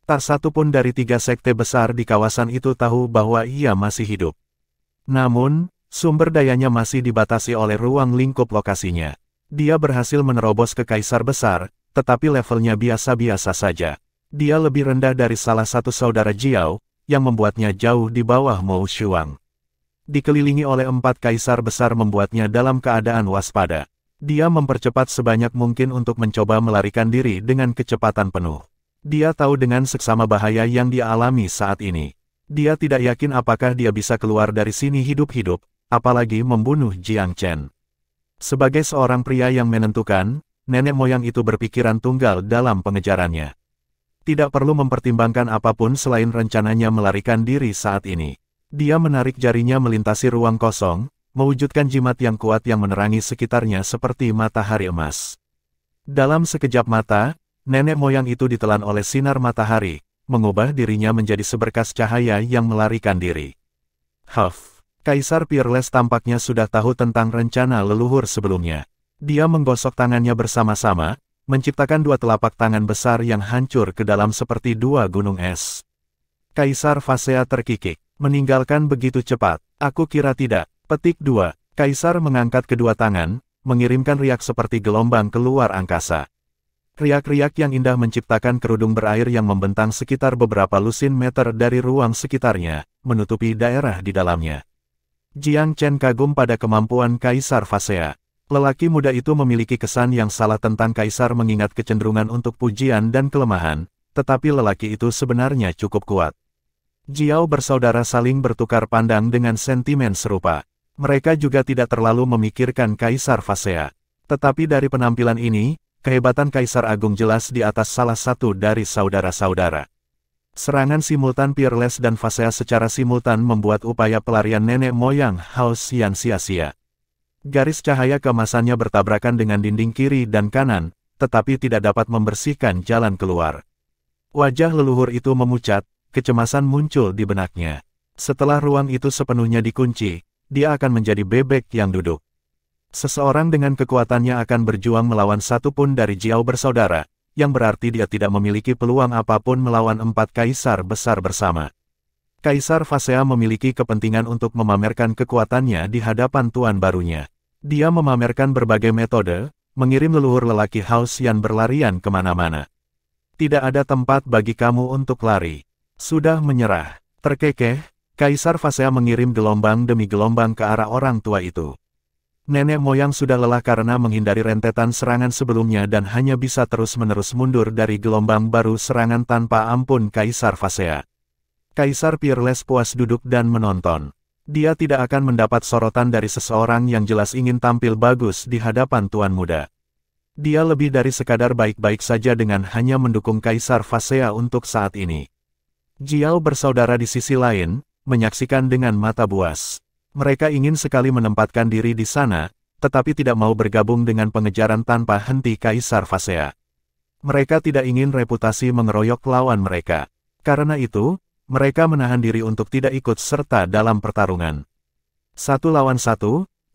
Tak satu pun dari 3 sekte besar di kawasan itu tahu bahwa ia masih hidup. Namun, sumber dayanya masih dibatasi oleh ruang lingkup lokasinya. Dia berhasil menerobos ke Kaisar Besar, tetapi levelnya biasa-biasa saja. Dia lebih rendah dari salah satu saudara Jiao, yang membuatnya jauh di bawah Mo Shuang. Dikelilingi oleh 4 kaisar besar membuatnya dalam keadaan waspada. Dia mempercepat sebanyak mungkin untuk mencoba melarikan diri dengan kecepatan penuh. Dia tahu dengan seksama bahaya yang dia alami saat ini. Dia tidak yakin apakah dia bisa keluar dari sini hidup-hidup, apalagi membunuh Jiang Chen. Sebagai seorang pria yang menentukan, nenek moyang itu berpikiran tunggal dalam pengejarannya. Tidak perlu mempertimbangkan apapun selain rencananya melarikan diri saat ini. Dia menarik jarinya melintasi ruang kosong, mewujudkan jimat yang kuat yang menerangi sekitarnya seperti matahari emas. Dalam sekejap mata, nenek moyang itu ditelan oleh sinar matahari, mengubah dirinya menjadi seberkas cahaya yang melarikan diri. Huff, Kaisar Peerless tampaknya sudah tahu tentang rencana leluhur sebelumnya. Dia menggosok tangannya bersama-sama, menciptakan 2 telapak tangan besar yang hancur ke dalam seperti 2 gunung es. Kaisar Phasea terkikik, meninggalkan begitu cepat, aku kira tidak. Petik 2. Kaisar mengangkat kedua tangan, mengirimkan riak seperti gelombang keluar angkasa. Riak-riak yang indah menciptakan kerudung berair yang membentang sekitar beberapa lusin meter dari ruang sekitarnya, menutupi daerah di dalamnya. Jiang Chen kagum pada kemampuan Kaisar Phasea. Lelaki muda itu memiliki kesan yang salah tentang Kaisar mengingat kecenderungan untuk pujian dan kelemahan, tetapi lelaki itu sebenarnya cukup kuat. Jiao bersaudara saling bertukar pandang dengan sentimen serupa. Mereka juga tidak terlalu memikirkan Kaisar Phasea. Tetapi dari penampilan ini, kehebatan Kaisar Agung jelas di atas salah satu dari saudara-saudara. Serangan simultan Peerless dan Phasea secara simultan membuat upaya pelarian nenek moyang Hao Xian sia-sia. Garis cahaya keemasannya bertabrakan dengan dinding kiri dan kanan, tetapi tidak dapat membersihkan jalan keluar. Wajah leluhur itu memucat, kecemasan muncul di benaknya. Setelah ruang itu sepenuhnya dikunci, dia akan menjadi bebek yang duduk. Seseorang dengan kekuatannya akan berjuang melawan satu pun dari Jiao bersaudara, yang berarti dia tidak memiliki peluang apapun melawan 4 kaisar besar bersama. Kaisar Phasea memiliki kepentingan untuk memamerkan kekuatannya di hadapan tuan barunya. Dia memamerkan berbagai metode, mengirim leluhur lelaki Hao Xian berlarian kemana-mana. Tidak ada tempat bagi kamu untuk lari. Sudah menyerah. Terkekeh, Kaisar Phasea mengirim gelombang demi gelombang ke arah orang tua itu. Nenek moyang sudah lelah karena menghindari rentetan serangan sebelumnya dan hanya bisa terus-menerus mundur dari gelombang baru serangan tanpa ampun Kaisar Phasea. Kaisar Peerless puas duduk dan menonton. Dia tidak akan mendapat sorotan dari seseorang yang jelas ingin tampil bagus di hadapan tuan muda. Dia lebih dari sekadar baik-baik saja dengan hanya mendukung Kaisar Phasea untuk saat ini. Jiao bersaudara di sisi lain, menyaksikan dengan mata buas. Mereka ingin sekali menempatkan diri di sana, tetapi tidak mau bergabung dengan pengejaran tanpa henti Kaisar Phasea. Mereka tidak ingin reputasi mengeroyok lawan mereka. Karena itu, mereka menahan diri untuk tidak ikut serta dalam pertarungan. 1 lawan 1,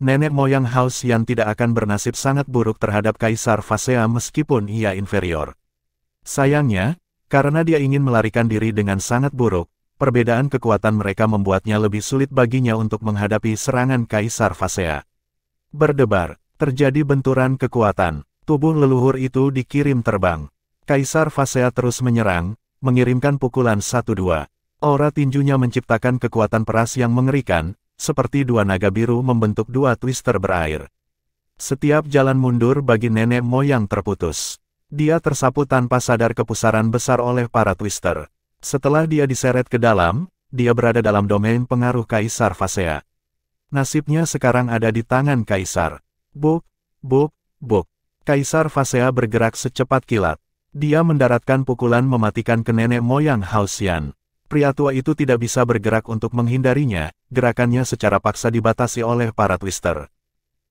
nenek moyang Hao Xian tidak akan bernasib sangat buruk terhadap Kaisar Phasea meskipun ia inferior. Sayangnya, karena dia ingin melarikan diri dengan sangat buruk, perbedaan kekuatan mereka membuatnya lebih sulit baginya untuk menghadapi serangan Kaisar Phasea. Berdebar, terjadi benturan kekuatan. Tubuh leluhur itu dikirim terbang. Kaisar Phasea terus menyerang, mengirimkan pukulan 1-2. Aura tinjunya menciptakan kekuatan peras yang mengerikan, seperti 2 naga biru membentuk 2 twister berair. Setiap jalan mundur bagi nenek moyang terputus. Dia tersapu tanpa sadar ke pusaran besar oleh para twister. Setelah dia diseret ke dalam, dia berada dalam domain pengaruh Kaisar Phasea. Nasibnya sekarang ada di tangan Kaisar. Buk, buk, buk. Kaisar Phasea bergerak secepat kilat. Dia mendaratkan pukulan mematikan ke nenek moyang Hao Xian. Pria tua itu tidak bisa bergerak untuk menghindarinya, gerakannya secara paksa dibatasi oleh para twister.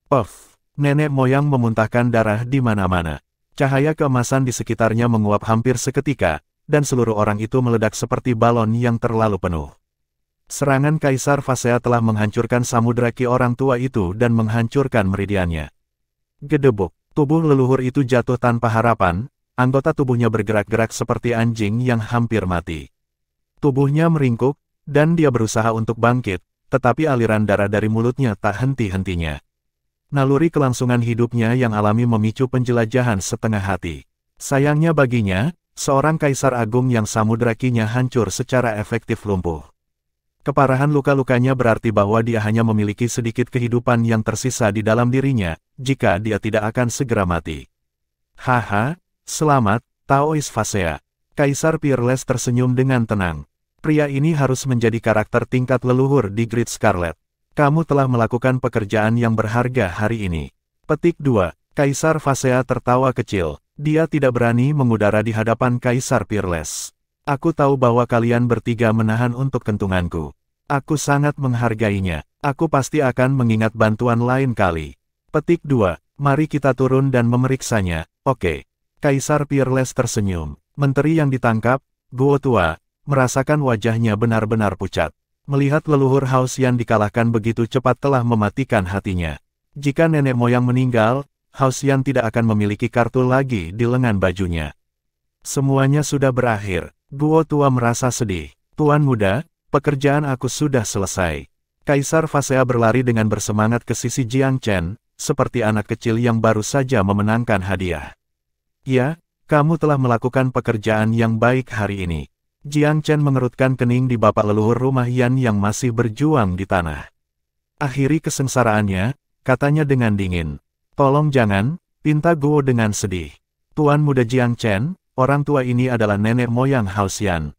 Puff, nenek moyang memuntahkan darah di mana-mana. Cahaya keemasan di sekitarnya menguap hampir seketika, dan seluruh orang itu meledak seperti balon yang terlalu penuh. Serangan Kaisar Phasea telah menghancurkan samudera ki orang tua itu dan menghancurkan meridiannya. Gedebuk, tubuh leluhur itu jatuh tanpa harapan, anggota tubuhnya bergerak-gerak seperti anjing yang hampir mati. Tubuhnya meringkuk, dan dia berusaha untuk bangkit, tetapi aliran darah dari mulutnya tak henti-hentinya. Naluri kelangsungan hidupnya yang alami memicu penjelajahan setengah hati. Sayangnya baginya, Seorang kaisar agung yang samudera kinya hancur secara efektif lumpuh. Keparahan luka-lukanya berarti bahwa dia hanya memiliki sedikit kehidupan yang tersisa di dalam dirinya, jika dia tidak akan segera mati. Haha, selamat, Taoist Phasea. Kaisar Peerless tersenyum dengan tenang. Pria ini harus menjadi karakter tingkat leluhur di Great Scarlet. Kamu telah melakukan pekerjaan yang berharga hari ini. Petik 2. Kaisar Phasea tertawa kecil. Dia tidak berani mengudara di hadapan Kaisar Peerless. Aku tahu bahwa kalian bertiga menahan untuk kentunganku. Aku sangat menghargainya. Aku pasti akan mengingat bantuan lain kali. Petik 2. Mari kita turun dan memeriksanya. Oke. Kaisar Peerless tersenyum. Menteri yang ditangkap, Guo tua, merasakan wajahnya benar-benar pucat. Melihat leluhur Haoxian dikalahkan begitu cepat telah mematikan hatinya. Jika nenek moyang meninggal, Haoxian tidak akan memiliki kartu lagi di lengan bajunya. Semuanya sudah berakhir. Guo tua merasa sedih. Tuan muda, pekerjaan aku sudah selesai. Kaisar Phasea berlari dengan bersemangat ke sisi Jiang Chen, seperti anak kecil yang baru saja memenangkan hadiah. Ya, kamu telah melakukan pekerjaan yang baik hari ini. Jiang Chen mengerutkan kening di bapak leluhur rumah Yan yang masih berjuang di tanah. Akhiri kesengsaraannya, katanya dengan dingin. Tolong jangan, pinta Guo dengan sedih. Tuan muda Jiang Chen, orang tua ini adalah nenek moyang Haoxian.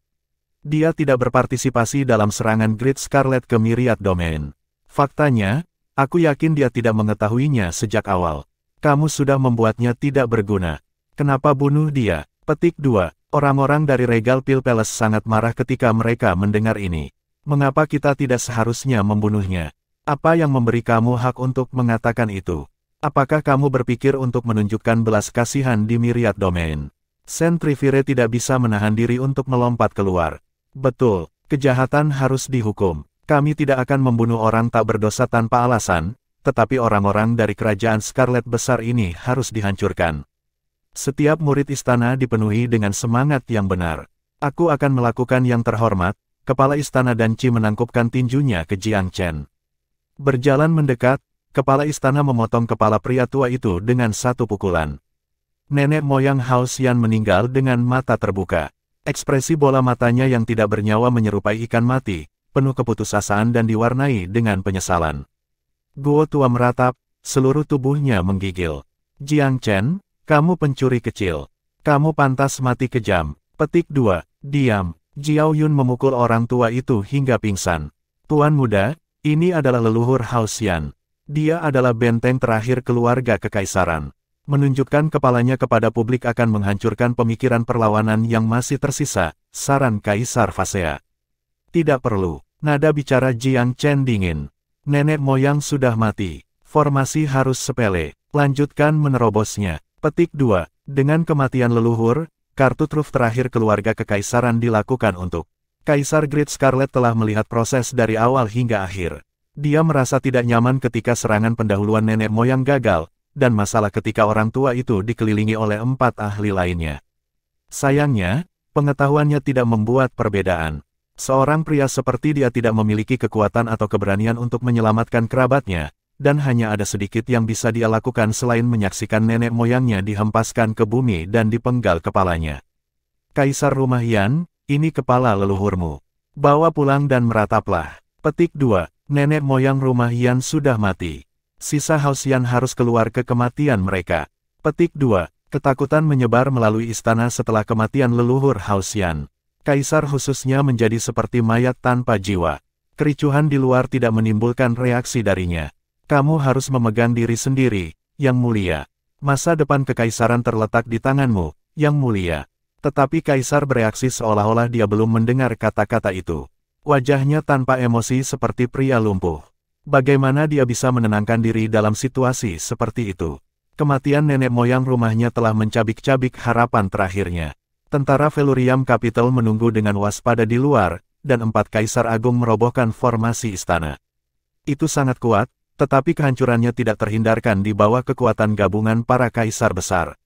Dia tidak berpartisipasi dalam serangan Great Scarlet ke Myriad Domain. Faktanya, aku yakin dia tidak mengetahuinya sejak awal. Kamu sudah membuatnya tidak berguna. Kenapa bunuh dia? Petik 2. Orang-orang dari Regal Pil Palace sangat marah ketika mereka mendengar ini. Mengapa kita tidak seharusnya membunuhnya? Apa yang memberi kamu hak untuk mengatakan itu? Apakah kamu berpikir untuk menunjukkan belas kasihan di Myriad Domain? Centrivire tidak bisa menahan diri untuk melompat keluar. Betul, kejahatan harus dihukum. Kami tidak akan membunuh orang tak berdosa tanpa alasan, tetapi orang-orang dari kerajaan Scarlet besar ini harus dihancurkan. Setiap murid istana dipenuhi dengan semangat yang benar. Aku akan melakukan yang terhormat. Kepala istana dan Qi menangkupkan tinjunya ke Jiang Chen. Berjalan mendekat, kepala istana memotong kepala pria tua itu dengan satu pukulan. Nenek moyang Haoxian meninggal dengan mata terbuka. Ekspresi bola matanya yang tidak bernyawa menyerupai ikan mati, penuh keputusasaan dan diwarnai dengan penyesalan. Guo tua meratap, seluruh tubuhnya menggigil. Jiang Chen, kamu pencuri kecil. Kamu pantas mati kejam. Petik 2. Diam. Jiao Yun memukul orang tua itu hingga pingsan. Tuan muda, ini adalah leluhur Haoxian. Dia adalah benteng terakhir keluarga kekaisaran. Menunjukkan kepalanya kepada publik akan menghancurkan pemikiran perlawanan yang masih tersisa, saran Kaisar Phasea. Tidak perlu. Nada bicara Jiang Chen dingin. Nenek moyang sudah mati. Formasi harus sepele. Lanjutkan menerobosnya. Petik 2. Dengan kematian leluhur, kartu truf terakhir keluarga kekaisaran dilakukan untuk. Kaisar Great Scarlet telah melihat proses dari awal hingga akhir. Dia merasa tidak nyaman ketika serangan pendahuluan nenek moyang gagal, dan masalah ketika orang tua itu dikelilingi oleh 4 ahli lainnya. Sayangnya, pengetahuannya tidak membuat perbedaan. Seorang pria seperti dia tidak memiliki kekuatan atau keberanian untuk menyelamatkan kerabatnya, dan hanya ada sedikit yang bisa dia lakukan selain menyaksikan nenek moyangnya dihempaskan ke bumi dan dipenggal kepalanya. Kaisar Rumah Yan, ini kepala leluhurmu. Bawa pulang dan merataplah. Petik 2. Nenek moyang Rumah Yan sudah mati. Sisa Haoxian harus keluar ke kematian mereka. Petik 2. Ketakutan menyebar melalui istana setelah kematian leluhur Haoxian. Kaisar khususnya menjadi seperti mayat tanpa jiwa. Kericuhan di luar tidak menimbulkan reaksi darinya. Kamu harus memegang diri sendiri, Yang Mulia. Masa depan kekaisaran terletak di tanganmu, Yang Mulia. Tetapi Kaisar bereaksi seolah-olah dia belum mendengar kata-kata itu. Wajahnya tanpa emosi seperti pria lumpuh. Bagaimana dia bisa menenangkan diri dalam situasi seperti itu? Kematian nenek moyang rumahnya telah mencabik-cabik harapan terakhirnya. Tentara Velurium Capital menunggu dengan waspada di luar, dan 4 kaisar agung merobohkan formasi istana. Itu sangat kuat, tetapi kehancurannya tidak terhindarkan di bawah kekuatan gabungan para kaisar besar.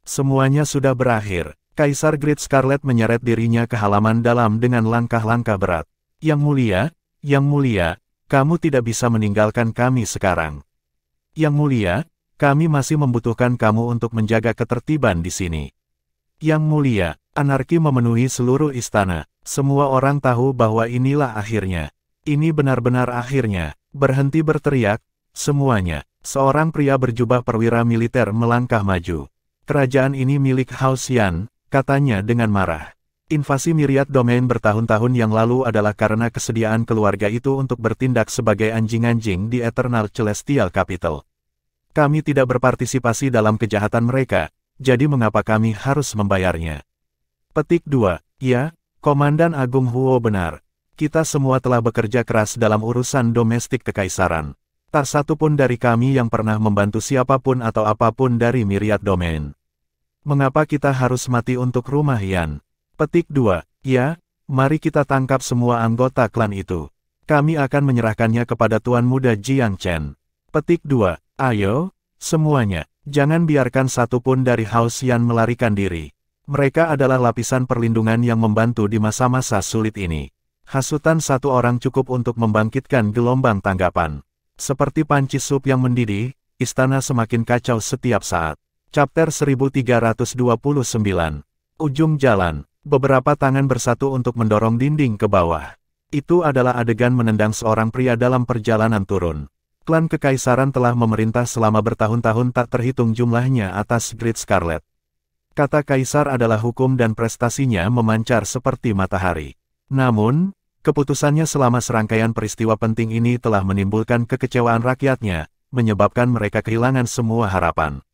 Semuanya sudah berakhir. Kaisar Great Scarlet menyeret dirinya ke halaman dalam dengan langkah-langkah berat. Yang Mulia, kamu tidak bisa meninggalkan kami sekarang. Yang Mulia, kami masih membutuhkan kamu untuk menjaga ketertiban di sini. Yang mulia, anarki memenuhi seluruh istana. Semua orang tahu bahwa inilah akhirnya. Ini benar-benar akhirnya. Berhenti berteriak, semuanya. Seorang pria berjubah perwira militer melangkah maju. Kerajaan ini milik Hao Xian, katanya dengan marah. Invasi Myriad Domain bertahun-tahun yang lalu adalah karena kesediaan keluarga itu untuk bertindak sebagai anjing-anjing di Eternal Celestial Capital. Kami tidak berpartisipasi dalam kejahatan mereka, jadi mengapa kami harus membayarnya? Petik 2. Ya, Komandan Agung Huo benar. Kita semua telah bekerja keras dalam urusan domestik kekaisaran. Tak satu pun dari kami yang pernah membantu siapapun atau apapun dari Myriad Domain. Mengapa kita harus mati untuk rumah Yan? Petik 2. Ya, mari kita tangkap semua anggota klan itu. Kami akan menyerahkannya kepada Tuan Muda Jiang Chen. Petik 2. Ayo, semuanya, jangan biarkan satu pun dari Hao Xian melarikan diri. Mereka adalah lapisan perlindungan yang membantu di masa-masa sulit ini. Hasutan satu orang cukup untuk membangkitkan gelombang tanggapan. Seperti panci sup yang mendidih, istana semakin kacau setiap saat. Chapter 1329. Ujung jalan, beberapa tangan bersatu untuk mendorong dinding ke bawah. Itu adalah adegan menendang seorang pria dalam perjalanan turun. Klan Kekaisaran telah memerintah selama bertahun-tahun tak terhitung jumlahnya atas Great Scarlet. Kata Kaisar adalah hukum dan prestasinya memancar seperti matahari. Namun, keputusannya selama serangkaian peristiwa penting ini telah menimbulkan kekecewaan rakyatnya, menyebabkan mereka kehilangan semua harapan.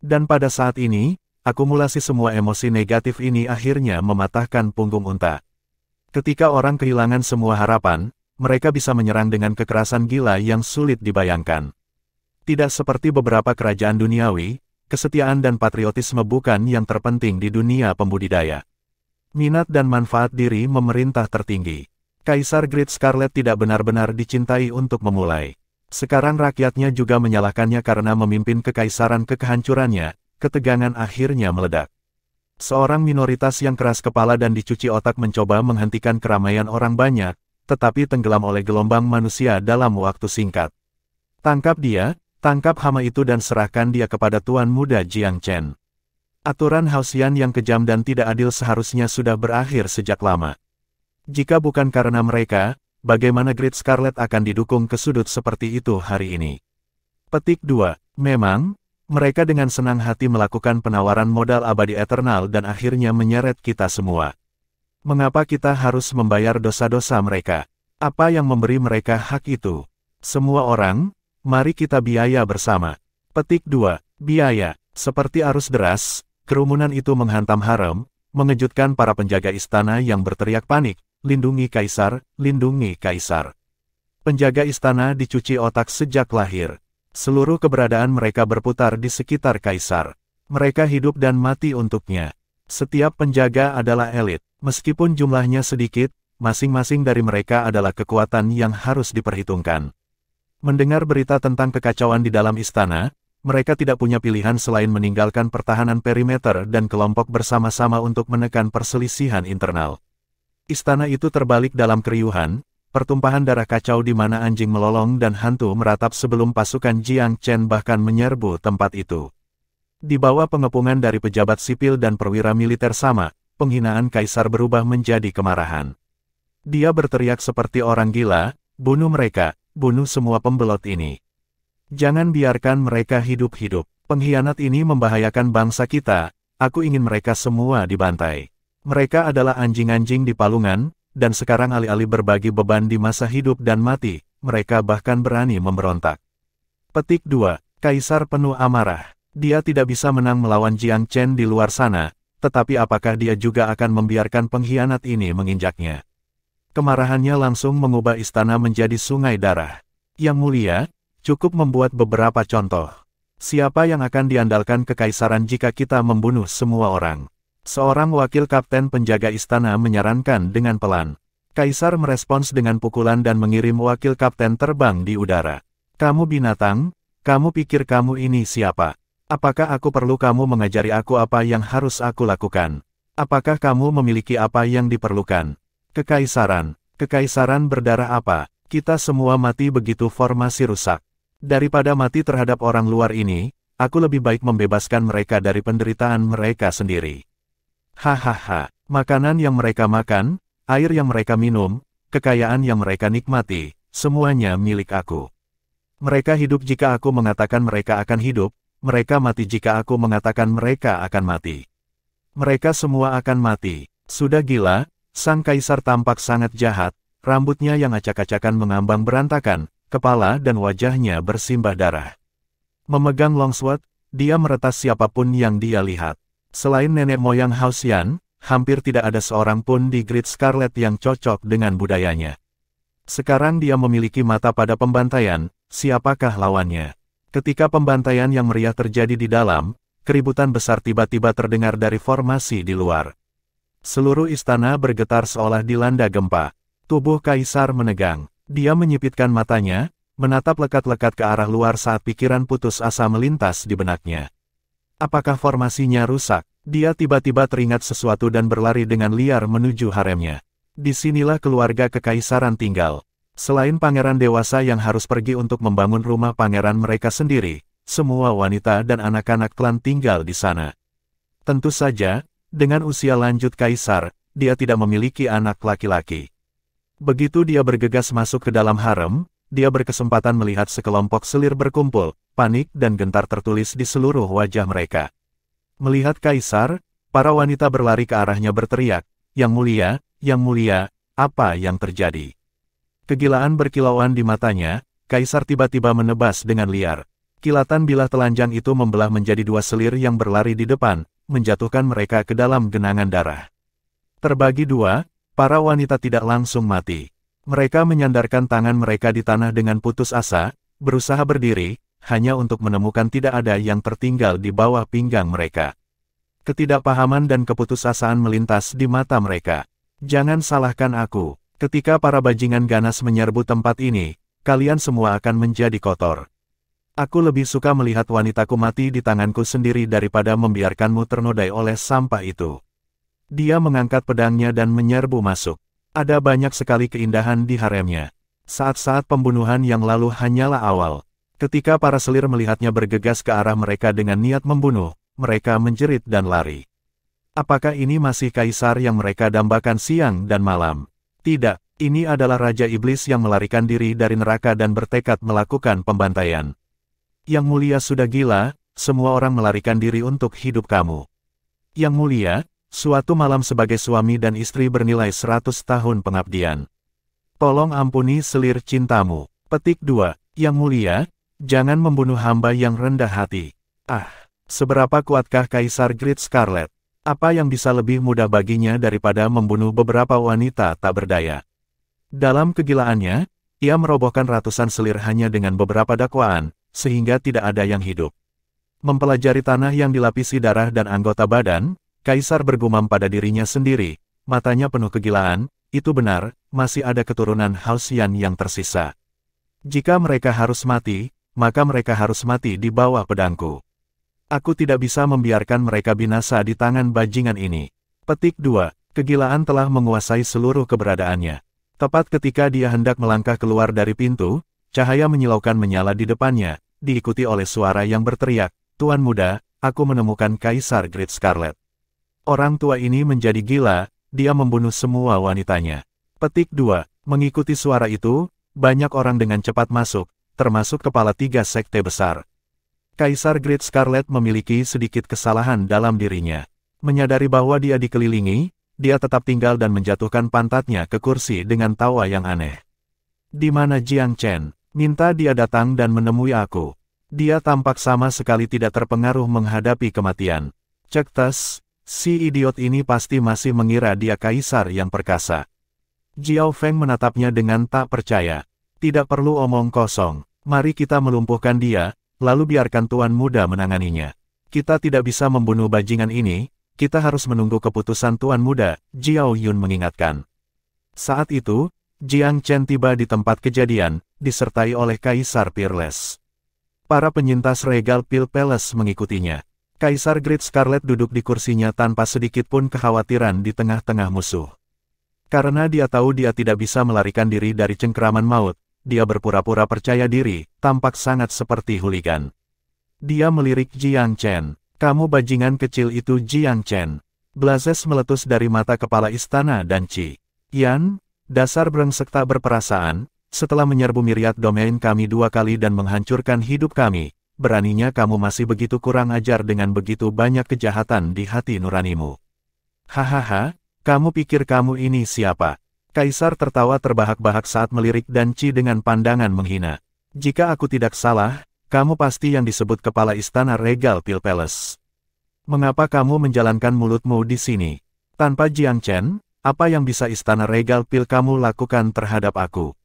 Dan pada saat ini, akumulasi semua emosi negatif ini akhirnya mematahkan punggung unta. Ketika orang kehilangan semua harapan, mereka bisa menyerang dengan kekerasan gila yang sulit dibayangkan. Tidak seperti beberapa kerajaan duniawi, kesetiaan dan patriotisme bukan yang terpenting di dunia pembudidaya. Minat dan manfaat diri memerintah tertinggi. Kaisar Great Scarlet tidak benar-benar dicintai untuk memulai. Sekarang rakyatnya juga menyalahkannya karena memimpin kekaisaran ke kehancurannya, ketegangan akhirnya meledak. Seorang minoritas yang keras kepala dan dicuci otak mencoba menghentikan keramaian orang banyak, tetapi tenggelam oleh gelombang manusia dalam waktu singkat. Tangkap dia, tangkap hama itu dan serahkan dia kepada Tuan Muda Jiang Chen. Aturan Hao Xian yang kejam dan tidak adil seharusnya sudah berakhir sejak lama. Jika bukan karena mereka, bagaimana Great Scarlet akan didukung ke sudut seperti itu hari ini? Petik 2. Memang, mereka dengan senang hati melakukan penawaran modal abadi eternal dan akhirnya menyeret kita semua. Mengapa kita harus membayar dosa-dosa mereka? Apa yang memberi mereka hak itu? Semua orang, mari kita biaya bersama. Petik 2. Biaya. Seperti arus deras, kerumunan itu menghantam harem, mengejutkan para penjaga istana yang berteriak panik. Lindungi Kaisar, lindungi Kaisar. Penjaga istana dicuci otak sejak lahir. Seluruh keberadaan mereka berputar di sekitar Kaisar. Mereka hidup dan mati untuknya. Setiap penjaga adalah elit. Meskipun jumlahnya sedikit, masing-masing dari mereka adalah kekuatan yang harus diperhitungkan. Mendengar berita tentang kekacauan di dalam istana, mereka tidak punya pilihan selain meninggalkan pertahanan perimeter dan kelompok bersama-sama untuk menekan perselisihan internal. Istana itu terbalik dalam keriuhan, pertumpahan darah kacau di mana anjing melolong dan hantu meratap sebelum pasukan Jiang Chen bahkan menyerbu tempat itu. Di bawah pengepungan dari pejabat sipil dan perwira militer sama, penghinaan Kaisar berubah menjadi kemarahan. Dia berteriak seperti orang gila, bunuh mereka, bunuh semua pembelot ini. Jangan biarkan mereka hidup-hidup. Pengkhianat ini membahayakan bangsa kita, aku ingin mereka semua dibantai. Mereka adalah anjing-anjing di palungan, dan sekarang alih-alih berbagi beban di masa hidup dan mati, mereka bahkan berani memberontak. Petik 2. Kaisar penuh amarah. Dia tidak bisa menang melawan Jiang Chen di luar sana, tetapi apakah dia juga akan membiarkan pengkhianat ini menginjaknya? Kemarahannya langsung mengubah istana menjadi sungai darah. Yang mulia, cukup membuat beberapa contoh. Siapa yang akan diandalkan kekaisaran jika kita membunuh semua orang? Seorang wakil kapten penjaga istana menyarankan dengan pelan. Kaisar merespons dengan pukulan dan mengirim wakil kapten terbang di udara. Kamu binatang, kamu pikir kamu ini siapa? Apakah aku perlu kamu mengajari aku apa yang harus aku lakukan? Apakah kamu memiliki apa yang diperlukan? Kekaisaran berdarah apa? Kita semua mati begitu formasi rusak. Daripada mati terhadap orang luar ini, aku lebih baik membebaskan mereka dari penderitaan mereka sendiri. Hahaha, makanan yang mereka makan, air yang mereka minum, kekayaan yang mereka nikmati, semuanya milik aku. Mereka hidup jika aku mengatakan mereka akan hidup, mereka mati jika aku mengatakan mereka akan mati. Mereka semua akan mati. Sudah gila, sang kaisar tampak sangat jahat, rambutnya yang acak-acakan mengambang berantakan, kepala dan wajahnya bersimbah darah. Memegang longsword, dia meretas siapapun yang dia lihat. Selain nenek moyang Hausian, hampir tidak ada seorang pun di Great Scarlet yang cocok dengan budayanya. Sekarang dia memiliki mata pada pembantaian, siapakah lawannya? Ketika pembantaian yang meriah terjadi di dalam, keributan besar tiba-tiba terdengar dari formasi di luar. Seluruh istana bergetar seolah dilanda gempa. Tubuh kaisar menegang. Dia menyipitkan matanya, menatap lekat-lekat ke arah luar saat pikiran putus asa melintas di benaknya. Apakah formasinya rusak? Dia tiba-tiba teringat sesuatu dan berlari dengan liar menuju haremnya. Disinilah keluarga kekaisaran tinggal. Selain pangeran dewasa yang harus pergi untuk membangun rumah pangeran mereka sendiri, semua wanita dan anak-anak klan tinggal di sana. Tentu saja, dengan usia lanjut kaisar, dia tidak memiliki anak laki-laki. Begitu dia bergegas masuk ke dalam harem, dia berkesempatan melihat sekelompok selir berkumpul, panik dan gentar tertulis di seluruh wajah mereka. Melihat kaisar, para wanita berlari ke arahnya berteriak, yang mulia, apa yang terjadi?" Kegilaan berkilauan di matanya, kaisar tiba-tiba menebas dengan liar. Kilatan bilah telanjang itu membelah menjadi dua selir yang berlari di depan, menjatuhkan mereka ke dalam genangan darah. Terbagi dua, para wanita tidak langsung mati. Mereka menyandarkan tangan mereka di tanah dengan putus asa, berusaha berdiri, hanya untuk menemukan tidak ada yang tertinggal di bawah pinggang mereka. Ketidakpahaman dan keputusasaan melintas di mata mereka. "Jangan salahkan aku. Ketika para bajingan ganas menyerbu tempat ini, kalian semua akan menjadi kotor. Aku lebih suka melihat wanitaku mati di tanganku sendiri daripada membiarkanmu ternodai oleh sampah itu." Dia mengangkat pedangnya dan menyerbu masuk. Ada banyak sekali keindahan di haremnya. Saat-saat pembunuhan yang lalu hanyalah awal. Ketika para selir melihatnya bergegas ke arah mereka dengan niat membunuh, mereka menjerit dan lari. Apakah ini masih kaisar yang mereka dambakan siang dan malam? Tidak, ini adalah Raja Iblis yang melarikan diri dari neraka dan bertekad melakukan pembantaian. "Yang mulia sudah gila, semua orang melarikan diri untuk hidup kamu. Yang mulia, suatu malam sebagai suami dan istri bernilai 100 tahun pengabdian. Tolong ampuni selir cintamu." Petik 2. Yang mulia, jangan membunuh hamba yang rendah hati. Ah, seberapa kuatkah Kaisar Great Scarlet? Apa yang bisa lebih mudah baginya daripada membunuh beberapa wanita tak berdaya? Dalam kegilaannya, ia merobohkan ratusan selir hanya dengan beberapa dakwaan, sehingga tidak ada yang hidup. Mempelajari tanah yang dilapisi darah dan anggota badan, Kaisar bergumam pada dirinya sendiri, matanya penuh kegilaan, itu benar, masih ada keturunan Hausian yang tersisa. Jika mereka harus mati, maka mereka harus mati di bawah pedangku. Aku tidak bisa membiarkan mereka binasa di tangan bajingan ini. Petik 2. Kegilaan telah menguasai seluruh keberadaannya. Tepat ketika dia hendak melangkah keluar dari pintu, cahaya menyilaukan menyala di depannya, diikuti oleh suara yang berteriak, "Tuan muda, aku menemukan Kaisar Great Scarlet." Orang tua ini menjadi gila, dia membunuh semua wanitanya. Petik 2. Mengikuti suara itu, banyak orang dengan cepat masuk, termasuk kepala 3 sekte besar. Kaisar Great Scarlet memiliki sedikit kesalahan dalam dirinya. Menyadari bahwa dia dikelilingi, dia tetap tinggal dan menjatuhkan pantatnya ke kursi dengan tawa yang aneh. "Di mana Jiang Chen? Minta dia datang dan menemui aku. Dia tampak sama sekali tidak terpengaruh menghadapi kematian." Cek tes, si idiot ini pasti masih mengira dia kaisar yang perkasa. Jiao Feng menatapnya dengan tak percaya. "Tidak perlu omong kosong, mari kita melumpuhkan dia, lalu biarkan tuan muda menanganinya. Kita tidak bisa membunuh bajingan ini, kita harus menunggu keputusan tuan muda," Jiao Yun mengingatkan. Saat itu, Jiang Chen tiba di tempat kejadian, disertai oleh Kaisar Peerless. Para penyintas regal Pil Palace mengikutinya. Kaisar Great Scarlet duduk di kursinya tanpa sedikit pun kekhawatiran di tengah-tengah musuh. Karena dia tahu dia tidak bisa melarikan diri dari cengkeraman maut, dia berpura-pura percaya diri, tampak sangat seperti huligan. Dia melirik Jiang Chen. "Kamu bajingan kecil itu Jiang Chen. Blazes meletus dari mata kepala istana dan Qi Yan, dasar brengsek tak berperasaan, setelah menyerbu Myriad Domain kami 2 kali dan menghancurkan hidup kami, beraninya kamu masih begitu kurang ajar dengan begitu banyak kejahatan di hati nuranimu. Hahaha, kamu pikir kamu ini siapa? Kaisar tertawa terbahak-bahak saat melirik dan Qi dengan pandangan menghina. Jika aku tidak salah, kamu pasti yang disebut kepala istana regal Pil Palace. Mengapa kamu menjalankan mulutmu di sini? Tanpa Jiang Chen, apa yang bisa istana regal Pil kamu lakukan terhadap aku?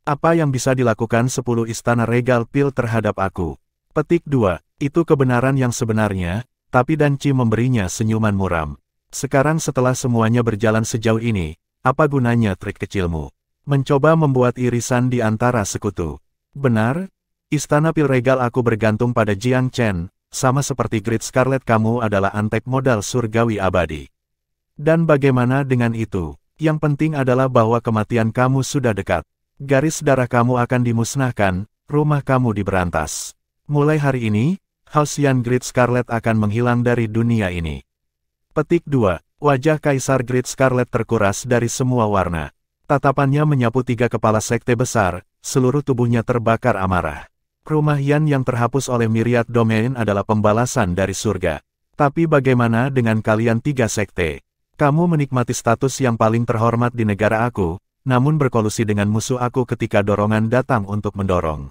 Apa yang bisa dilakukan 10 istana regal Pil terhadap aku? Petik 2, itu kebenaran yang sebenarnya, tapi dan Qi memberinya senyuman muram. Sekarang setelah semuanya berjalan sejauh ini, apa gunanya trik kecilmu? Mencoba membuat irisan di antara sekutu. Benar, istana Pil Regal aku bergantung pada Jiang Chen, sama seperti Great Scarlet kamu adalah antek modal surgawi abadi. Dan bagaimana dengan itu? Yang penting adalah bahwa kematian kamu sudah dekat. Garis darah kamu akan dimusnahkan, rumah kamu diberantas. Mulai hari ini, House Yan Great Scarlet akan menghilang dari dunia ini. Petik 2, wajah Kaisar Great Scarlet terkuras dari semua warna. Tatapannya menyapu 3 kepala sekte besar, seluruh tubuhnya terbakar amarah. Rumah Yan yang terhapus oleh Myriad Domain adalah pembalasan dari surga. Tapi bagaimana dengan kalian 3 sekte? Kamu menikmati status yang paling terhormat di negara aku, namun berkolusi dengan musuh aku ketika dorongan datang untuk mendorong.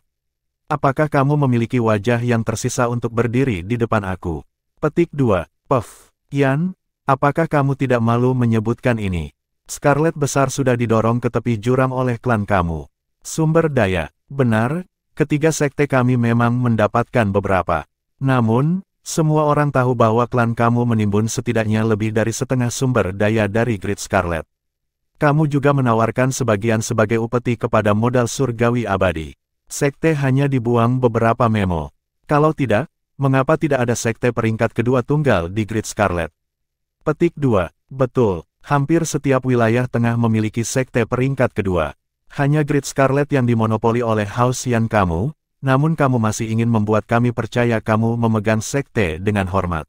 Apakah kamu memiliki wajah yang tersisa untuk berdiri di depan aku? Petik 2, Puff. Yan, apakah kamu tidak malu menyebutkan ini? Scarlet besar sudah didorong ke tepi jurang oleh klan kamu. Sumber daya, benar, ketiga sekte kami memang mendapatkan beberapa. Namun, semua orang tahu bahwa klan kamu menimbun setidaknya lebih dari setengah sumber daya dari Great Scarlet. Kamu juga menawarkan sebagian sebagai upeti kepada modal surgawi abadi. Sekte hanya dibuang beberapa memo. Kalau tidak, mengapa tidak ada sekte peringkat kedua tunggal di Great Scarlet? Petik 2, betul, hampir setiap wilayah tengah memiliki sekte peringkat kedua. Hanya Great Scarlet yang dimonopoli oleh House Yan kamu, namun kamu masih ingin membuat kami percaya kamu memegang sekte dengan hormat.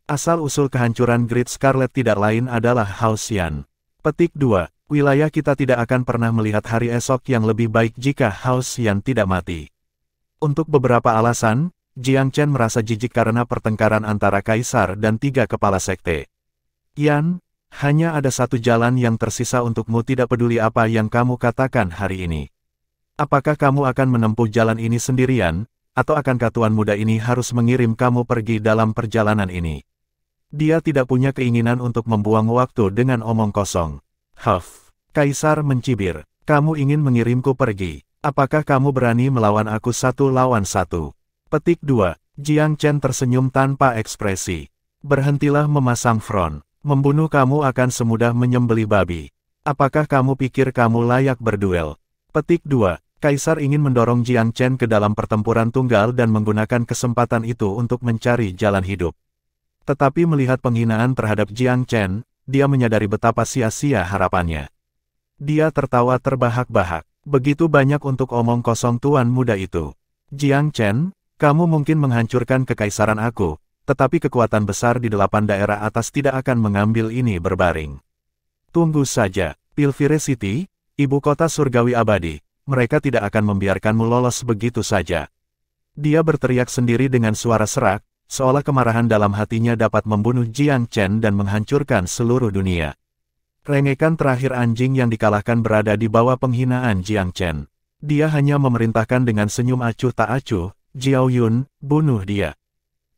Asal-usul kehancuran Great Scarlet tidak lain adalah House Yan. Petik 2, wilayah kita tidak akan pernah melihat hari esok yang lebih baik jika House Yan tidak mati. Untuk beberapa alasan, Jiang Chen merasa jijik karena pertengkaran antara Kaisar dan 3 kepala sekte. Yan, hanya ada satu jalan yang tersisa untukmu, tidak peduli apa yang kamu katakan hari ini. Apakah kamu akan menempuh jalan ini sendirian, atau akankah tuan muda ini harus mengirim kamu pergi dalam perjalanan ini? Dia tidak punya keinginan untuk membuang waktu dengan omong kosong. Huff, Kaisar mencibir, kamu ingin mengirimku pergi. Apakah kamu berani melawan aku 1 lawan 1? Petik 2, Jiang Chen tersenyum tanpa ekspresi. Berhentilah memasang front. Membunuh kamu akan semudah menyembelih babi. Apakah kamu pikir kamu layak berduel? Petik 2, Kaisar ingin mendorong Jiang Chen ke dalam pertempuran tunggal dan menggunakan kesempatan itu untuk mencari jalan hidup. Tetapi melihat penghinaan terhadap Jiang Chen, dia menyadari betapa sia-sia harapannya. Dia tertawa terbahak-bahak. Begitu banyak untuk omong kosong tuan muda itu. Jiang Chen, kamu mungkin menghancurkan kekaisaran aku, tetapi kekuatan besar di 8 daerah atas tidak akan mengambil ini berbaring. Tunggu saja, Pilvire City, ibu kota surgawi abadi, mereka tidak akan membiarkanmu lolos begitu saja. Dia berteriak sendiri dengan suara serak, seolah kemarahan dalam hatinya dapat membunuh Jiang Chen dan menghancurkan seluruh dunia. Rengekan terakhir anjing yang dikalahkan berada di bawah penghinaan Jiang Chen. Dia hanya memerintahkan dengan senyum acuh tak acuh, Jiao Yun, bunuh dia.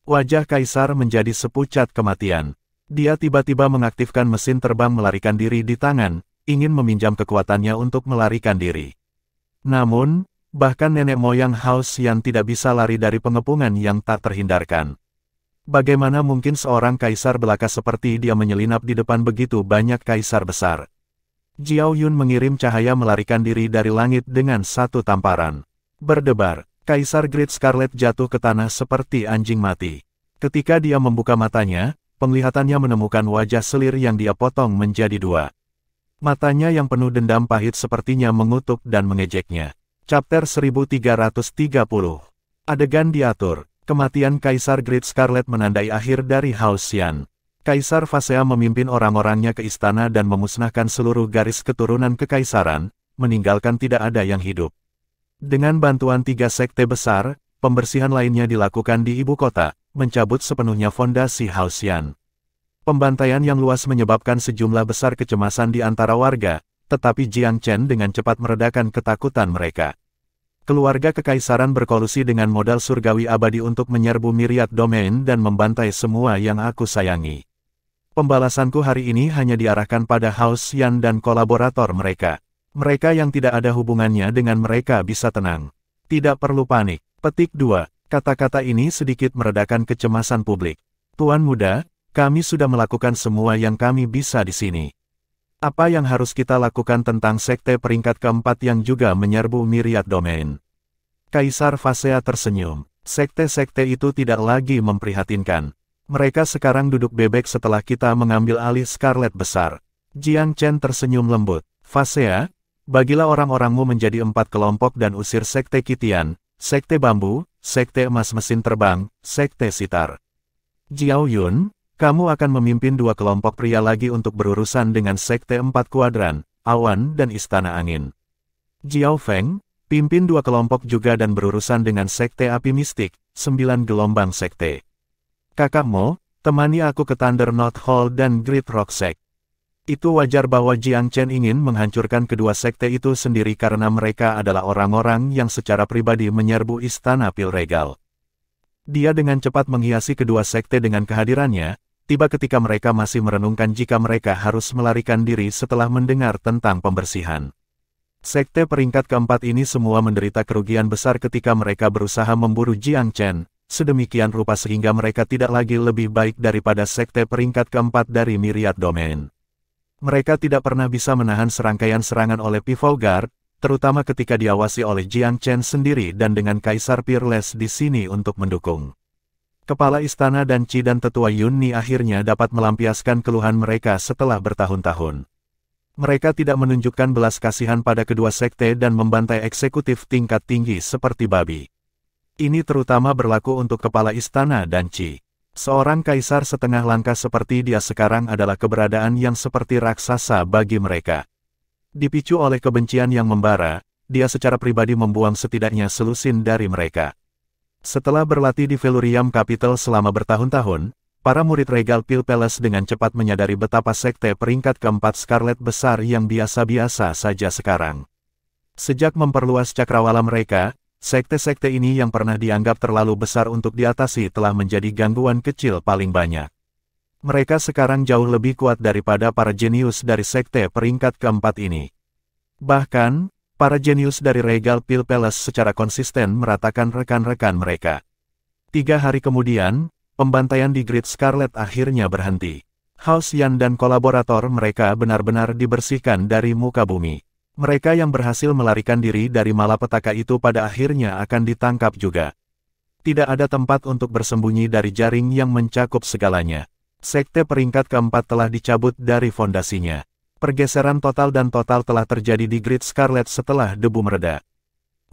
Wajah Kaisar menjadi sepucat kematian. Dia tiba-tiba mengaktifkan mesin terbang melarikan diri di tangan, ingin meminjam kekuatannya untuk melarikan diri. Namun, bahkan nenek moyang House Yan tidak bisa lari dari pengepungan yang tak terhindarkan. Bagaimana mungkin seorang kaisar belaka seperti dia menyelinap di depan begitu banyak kaisar besar? Jiao Yun mengirim cahaya melarikan diri dari langit dengan satu tamparan. Berdebar, Kaisar Great Scarlet jatuh ke tanah seperti anjing mati. Ketika dia membuka matanya, penglihatannya menemukan wajah selir yang dia potong menjadi 2. Matanya yang penuh dendam pahit sepertinya mengutuk dan mengejeknya. Chapter 1330. Adegan diatur. Kematian Kaisar Great Scarlet menandai akhir dari House Yan. Kaisar Phasea memimpin orang-orangnya ke istana dan memusnahkan seluruh garis keturunan kekaisaran, meninggalkan tidak ada yang hidup. Dengan bantuan 3 sekte besar, pembersihan lainnya dilakukan di ibu kota, mencabut sepenuhnya fondasi Haoxian. Pembantaian yang luas menyebabkan sejumlah besar kecemasan di antara warga, tetapi Jiang Chen dengan cepat meredakan ketakutan mereka. Keluarga kekaisaran berkolusi dengan modal surgawi abadi untuk menyerbu Myriad Domain dan membantai semua yang aku sayangi. Pembalasanku hari ini hanya diarahkan pada Haoxian dan kolaborator mereka. Mereka yang tidak ada hubungannya dengan mereka bisa tenang. Tidak perlu panik. Petik 2. Kata-kata ini sedikit meredakan kecemasan publik. Tuan Muda, kami sudah melakukan semua yang kami bisa di sini. Apa yang harus kita lakukan tentang sekte peringkat keempat yang juga menyerbu Myriad Domain? Kaisar Phasea tersenyum. Sekte-sekte itu tidak lagi memprihatinkan. Mereka sekarang duduk bebek setelah kita mengambil alih Scarlet besar. Jiang Chen tersenyum lembut. Phasea, bagilah orang-orangmu menjadi 4 kelompok dan usir sekte Kitian, sekte bambu, sekte emas mesin terbang, sekte sitar. Jiao Yun, kamu akan memimpin 2 kelompok pria lagi untuk berurusan dengan sekte 4 kuadran, awan dan istana angin. Jiao Feng, pimpin 2 kelompok juga dan berurusan dengan sekte api mistik, 9 gelombang sekte. Kakak Mo, temani aku ke Thunder Knot Hall dan Great Rock Sect. Itu wajar bahwa Jiang Chen ingin menghancurkan kedua sekte itu sendiri karena mereka adalah orang-orang yang secara pribadi menyerbu istana Pil Regal. Dia dengan cepat menghiasi kedua sekte dengan kehadirannya, tiba ketika mereka masih merenungkan jika mereka harus melarikan diri setelah mendengar tentang pembersihan. Sekte peringkat keempat ini semua menderita kerugian besar ketika mereka berusaha memburu Jiang Chen. Sedemikian rupa sehingga mereka tidak lagi lebih baik daripada sekte peringkat keempat dari Myriad Domain. Mereka tidak pernah bisa menahan serangkaian serangan oleh Pivot Guard, terutama ketika diawasi oleh Jiang Chen sendiri dan dengan Kaisar Peerless di sini untuk mendukung. Kepala istana dan Qi dan tetua Yun Ni akhirnya dapat melampiaskan keluhan mereka setelah bertahun-tahun. Mereka tidak menunjukkan belas kasihan pada kedua sekte dan membantai eksekutif tingkat tinggi seperti babi. Ini terutama berlaku untuk kepala istana dan Qi. Seorang kaisar setengah langkah seperti dia sekarang adalah keberadaan yang seperti raksasa bagi mereka. Dipicu oleh kebencian yang membara, dia secara pribadi membuang setidaknya selusin dari mereka. Setelah berlatih di Velurium Capital selama bertahun-tahun, para murid Regal Pil Palace dengan cepat menyadari betapa sekte peringkat keempat Scarlet besar yang biasa-biasa saja sekarang. Sejak memperluas cakrawala mereka, sekte-sekte ini yang pernah dianggap terlalu besar untuk diatasi telah menjadi gangguan kecil paling banyak. Mereka sekarang jauh lebih kuat daripada para jenius dari sekte peringkat keempat ini. Bahkan, para jenius dari Regal Pil Palace secara konsisten meratakan rekan-rekan mereka. 3 hari kemudian, pembantaian di Great Scarlet akhirnya berhenti. Haoxian dan kolaborator mereka benar-benar dibersihkan dari muka bumi. Mereka yang berhasil melarikan diri dari malapetaka itu pada akhirnya akan ditangkap juga. Tidak ada tempat untuk bersembunyi dari jaring yang mencakup segalanya. Sekte peringkat keempat telah dicabut dari fondasinya. Pergeseran total telah terjadi di Great Scarlet setelah debu mereda.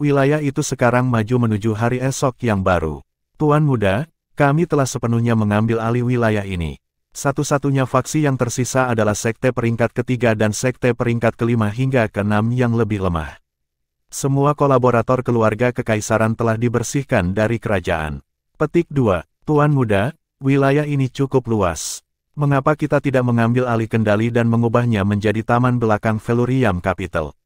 Wilayah itu sekarang maju menuju hari esok yang baru. Tuan Muda, kami telah sepenuhnya mengambil alih wilayah ini. Satu-satunya faksi yang tersisa adalah sekte peringkat ketiga dan sekte peringkat kelima hingga ke-6 yang lebih lemah. Semua kolaborator keluarga kekaisaran telah dibersihkan dari kerajaan. Petik 2. Tuan Muda, wilayah ini cukup luas. Mengapa kita tidak mengambil alih kendali dan mengubahnya menjadi taman belakang Velurium Capital?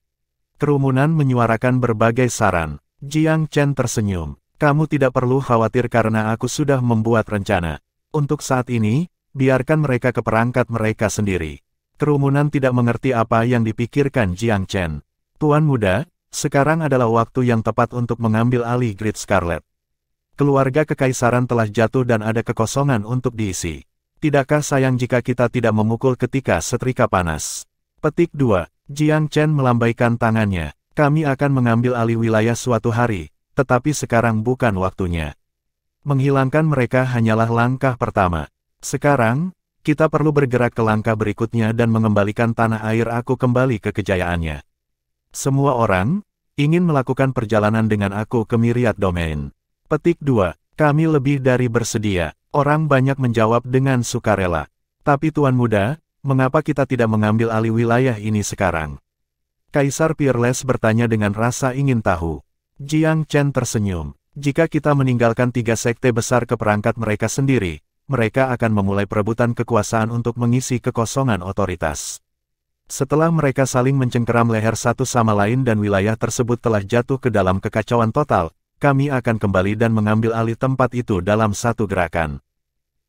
Kerumunan menyuarakan berbagai saran. Jiang Chen tersenyum. Kamu tidak perlu khawatir karena aku sudah membuat rencana. Untuk saat ini, biarkan mereka ke perangkat mereka sendiri. Kerumunan tidak mengerti apa yang dipikirkan Jiang Chen. Tuan Muda, sekarang adalah waktu yang tepat untuk mengambil alih Great Scarlet. Keluarga kekaisaran telah jatuh dan ada kekosongan untuk diisi. Tidakkah sayang jika kita tidak memukul ketika setrika panas? Petik 2. Jiang Chen melambaikan tangannya. Kami akan mengambil alih wilayah suatu hari, tetapi sekarang bukan waktunya. Menghilangkan mereka hanyalah langkah pertama. Sekarang, kita perlu bergerak ke langkah berikutnya dan mengembalikan tanah air aku kembali ke kejayaannya. Semua orang ingin melakukan perjalanan dengan aku ke Myriad Domain. Petik 2. Kami lebih dari bersedia. Orang banyak menjawab dengan sukarela. Tapi Tuan Muda, mengapa kita tidak mengambil alih wilayah ini sekarang? Kaisar Peerless bertanya dengan rasa ingin tahu. Jiang Chen tersenyum. Jika kita meninggalkan 3 sekte besar ke perangkat mereka sendiri, mereka akan memulai perebutan kekuasaan untuk mengisi kekosongan otoritas. Setelah mereka saling mencengkeram leher satu sama lain dan wilayah tersebut telah jatuh ke dalam kekacauan total, kami akan kembali dan mengambil alih tempat itu dalam satu gerakan.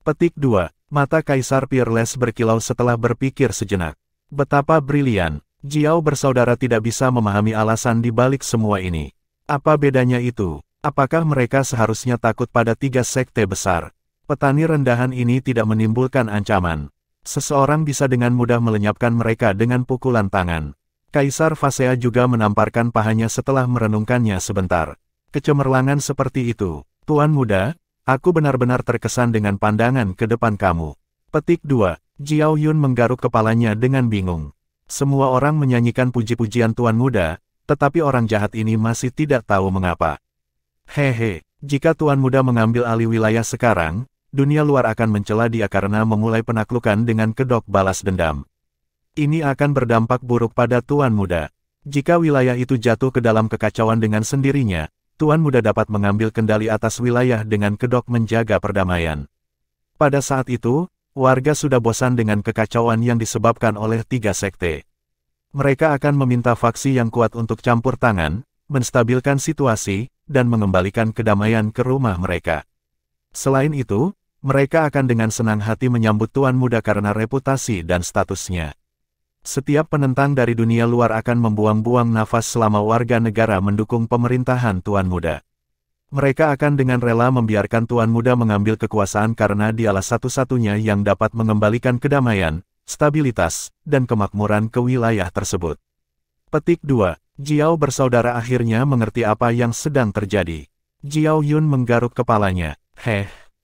Petik 2. Mata Kaisar Peerless berkilau setelah berpikir sejenak. Betapa brilian. Jiao bersaudara tidak bisa memahami alasan di balik semua ini. Apa bedanya itu? Apakah mereka seharusnya takut pada 3 sekte besar? Petani rendahan ini tidak menimbulkan ancaman. Seseorang bisa dengan mudah melenyapkan mereka dengan pukulan tangan. Kaisar Phasea juga menamparkan pahanya setelah merenungkannya sebentar. Kecemerlangan seperti itu. Tuan Muda, aku benar-benar terkesan dengan pandangan ke depan kamu. Petik 2. Jiao Yun menggaruk kepalanya dengan bingung. Semua orang menyanyikan puji-pujian Tuan Muda, tetapi orang jahat ini masih tidak tahu mengapa. Hehe, jika Tuan Muda mengambil alih wilayah sekarang, dunia luar akan mencela dia karena memulai penaklukan dengan kedok balas dendam. Ini akan berdampak buruk pada Tuan Muda. Jika wilayah itu jatuh ke dalam kekacauan dengan sendirinya, Tuan Muda dapat mengambil kendali atas wilayah dengan kedok menjaga perdamaian. Pada saat itu, warga sudah bosan dengan kekacauan yang disebabkan oleh 3 sekte. Mereka akan meminta faksi yang kuat untuk campur tangan, menstabilkan situasi, dan mengembalikan kedamaian ke rumah mereka. Selain itu, mereka akan dengan senang hati menyambut Tuan Muda karena reputasi dan statusnya. Setiap penentang dari dunia luar akan membuang-buang nafas selama warga negara mendukung pemerintahan Tuan Muda. Mereka akan dengan rela membiarkan Tuan Muda mengambil kekuasaan karena dialah satu-satunya yang dapat mengembalikan kedamaian, stabilitas, dan kemakmuran ke wilayah tersebut. Petik 2. Jiao bersaudara akhirnya mengerti apa yang sedang terjadi. Jiao Yun menggaruk kepalanya.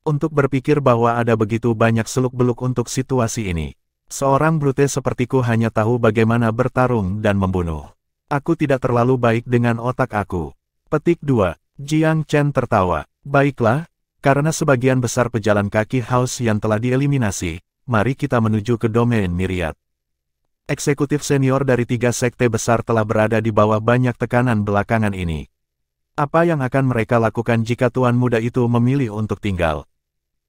Untuk berpikir bahwa ada begitu banyak seluk-beluk untuk situasi ini. Seorang brute sepertiku hanya tahu bagaimana bertarung dan membunuh. Aku tidak terlalu baik dengan otak aku. Petik 2. Jiang Chen tertawa. Baiklah, karena sebagian besar pejalan kaki House yang telah dieliminasi, mari kita menuju ke domain Myriad. Eksekutif senior dari 3 sekte besar telah berada di bawah banyak tekanan belakangan ini. Apa yang akan mereka lakukan jika Tuan Muda itu memilih untuk tinggal?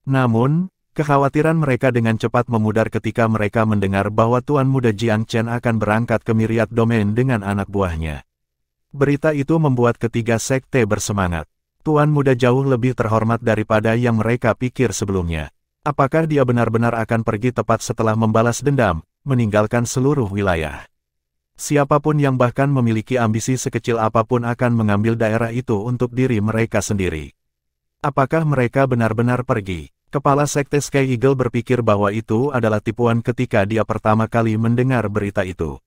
Namun, kekhawatiran mereka dengan cepat memudar ketika mereka mendengar bahwa Tuan Muda Jiang Chen akan berangkat ke Myriad Domain dengan anak buahnya. Berita itu membuat ketiga sekte bersemangat. Tuan Muda jauh lebih terhormat daripada yang mereka pikir sebelumnya. Apakah dia benar-benar akan pergi tepat setelah membalas dendam, meninggalkan seluruh wilayah? Siapapun yang bahkan memiliki ambisi sekecil apapun akan mengambil daerah itu untuk diri mereka sendiri. Apakah mereka benar-benar pergi? Kepala Sekte Sky Eagle berpikir bahwa itu adalah tipuan ketika dia pertama kali mendengar berita itu.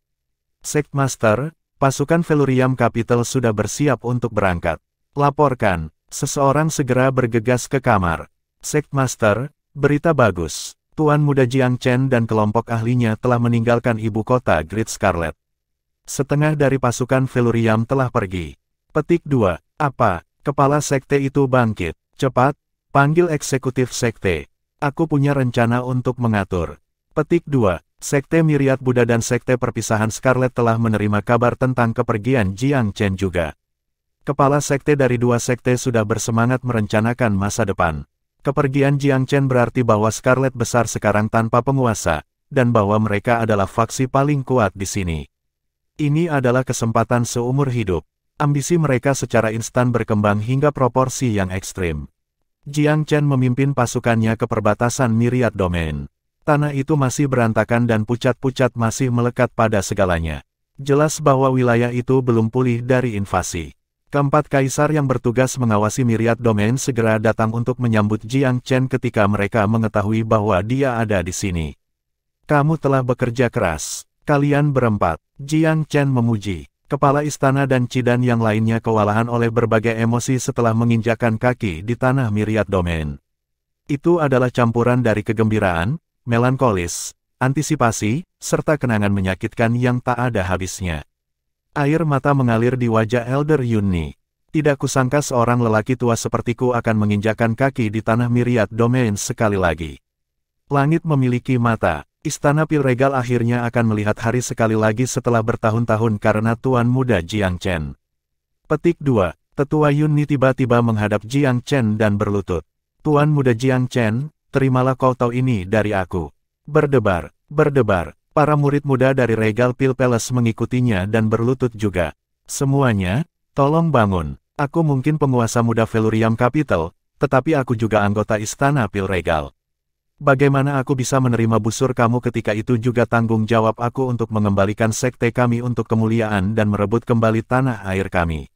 Sektmaster, pasukan Velurium Capital sudah bersiap untuk berangkat. Laporkan, seseorang segera bergegas ke kamar. Sektmaster, berita bagus. Tuan Muda Jiang Chen dan kelompok ahlinya telah meninggalkan ibu kota Great Scarlet. Setengah dari pasukan Velurium telah pergi. Petik 2. Apa? Kepala sekte itu bangkit. Cepat, panggil eksekutif sekte. Aku punya rencana untuk mengatur. Petik 2. Sekte Myriad Buddha dan sekte perpisahan Scarlet telah menerima kabar tentang kepergian Jiang Chen juga. Kepala sekte dari 2 sekte sudah bersemangat merencanakan masa depan. Kepergian Jiang Chen berarti bahwa Scarlet besar sekarang tanpa penguasa, dan bahwa mereka adalah faksi paling kuat di sini. Ini adalah kesempatan seumur hidup. Ambisi mereka secara instan berkembang hingga proporsi yang ekstrim. Jiang Chen memimpin pasukannya ke perbatasan Myriad Domain. Tanah itu masih berantakan dan pucat-pucat masih melekat pada segalanya. Jelas bahwa wilayah itu belum pulih dari invasi. Keempat kaisar yang bertugas mengawasi Myriad Domain segera datang untuk menyambut Jiang Chen ketika mereka mengetahui bahwa dia ada di sini. Kamu telah bekerja keras. Kalian berempat, Jiang Chen memuji. Kepala istana dan Cidan yang lainnya kewalahan oleh berbagai emosi setelah menginjakkan kaki di tanah Myriad Domain. Itu adalah campuran dari kegembiraan, melankolis, antisipasi, serta kenangan menyakitkan yang tak ada habisnya. Air mata mengalir di wajah Elder Yunni. Tidak kusangka seorang lelaki tua sepertiku akan menginjakkan kaki di tanah Myriad Domain sekali lagi. Langit memiliki mata. Istana Pil Regal akhirnya akan melihat hari sekali lagi setelah bertahun-tahun karena Tuan Muda Jiang Chen. Petik 2. Tetua Yunni tiba-tiba menghadap Jiang Chen dan berlutut. Tuan Muda Jiang Chen, terimalah kowtow ini dari aku. Berdebar, berdebar. Para murid muda dari Regal Pil Palace mengikutinya dan berlutut juga. Semuanya, tolong bangun. Aku mungkin penguasa muda Velurium Capital, tetapi aku juga anggota Istana Pil Regal. Bagaimana aku bisa menerima busur kamu ketika itu juga tanggung jawab aku untuk mengembalikan sekte kami untuk kemuliaan dan merebut kembali tanah air kami.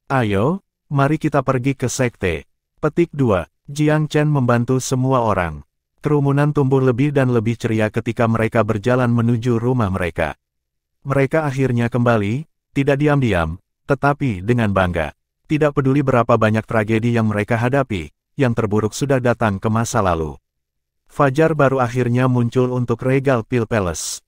Ayo, mari kita pergi ke sekte. Petik 2. Jiang Chen membantu semua orang. Kerumunan tumbuh lebih dan lebih ceria ketika mereka berjalan menuju rumah mereka. Mereka akhirnya kembali, tidak diam-diam, tetapi dengan bangga. Tidak peduli berapa banyak tragedi yang mereka hadapi, yang terburuk sudah datang ke masa lalu. Fajar baru akhirnya muncul untuk Regal Pil Palace.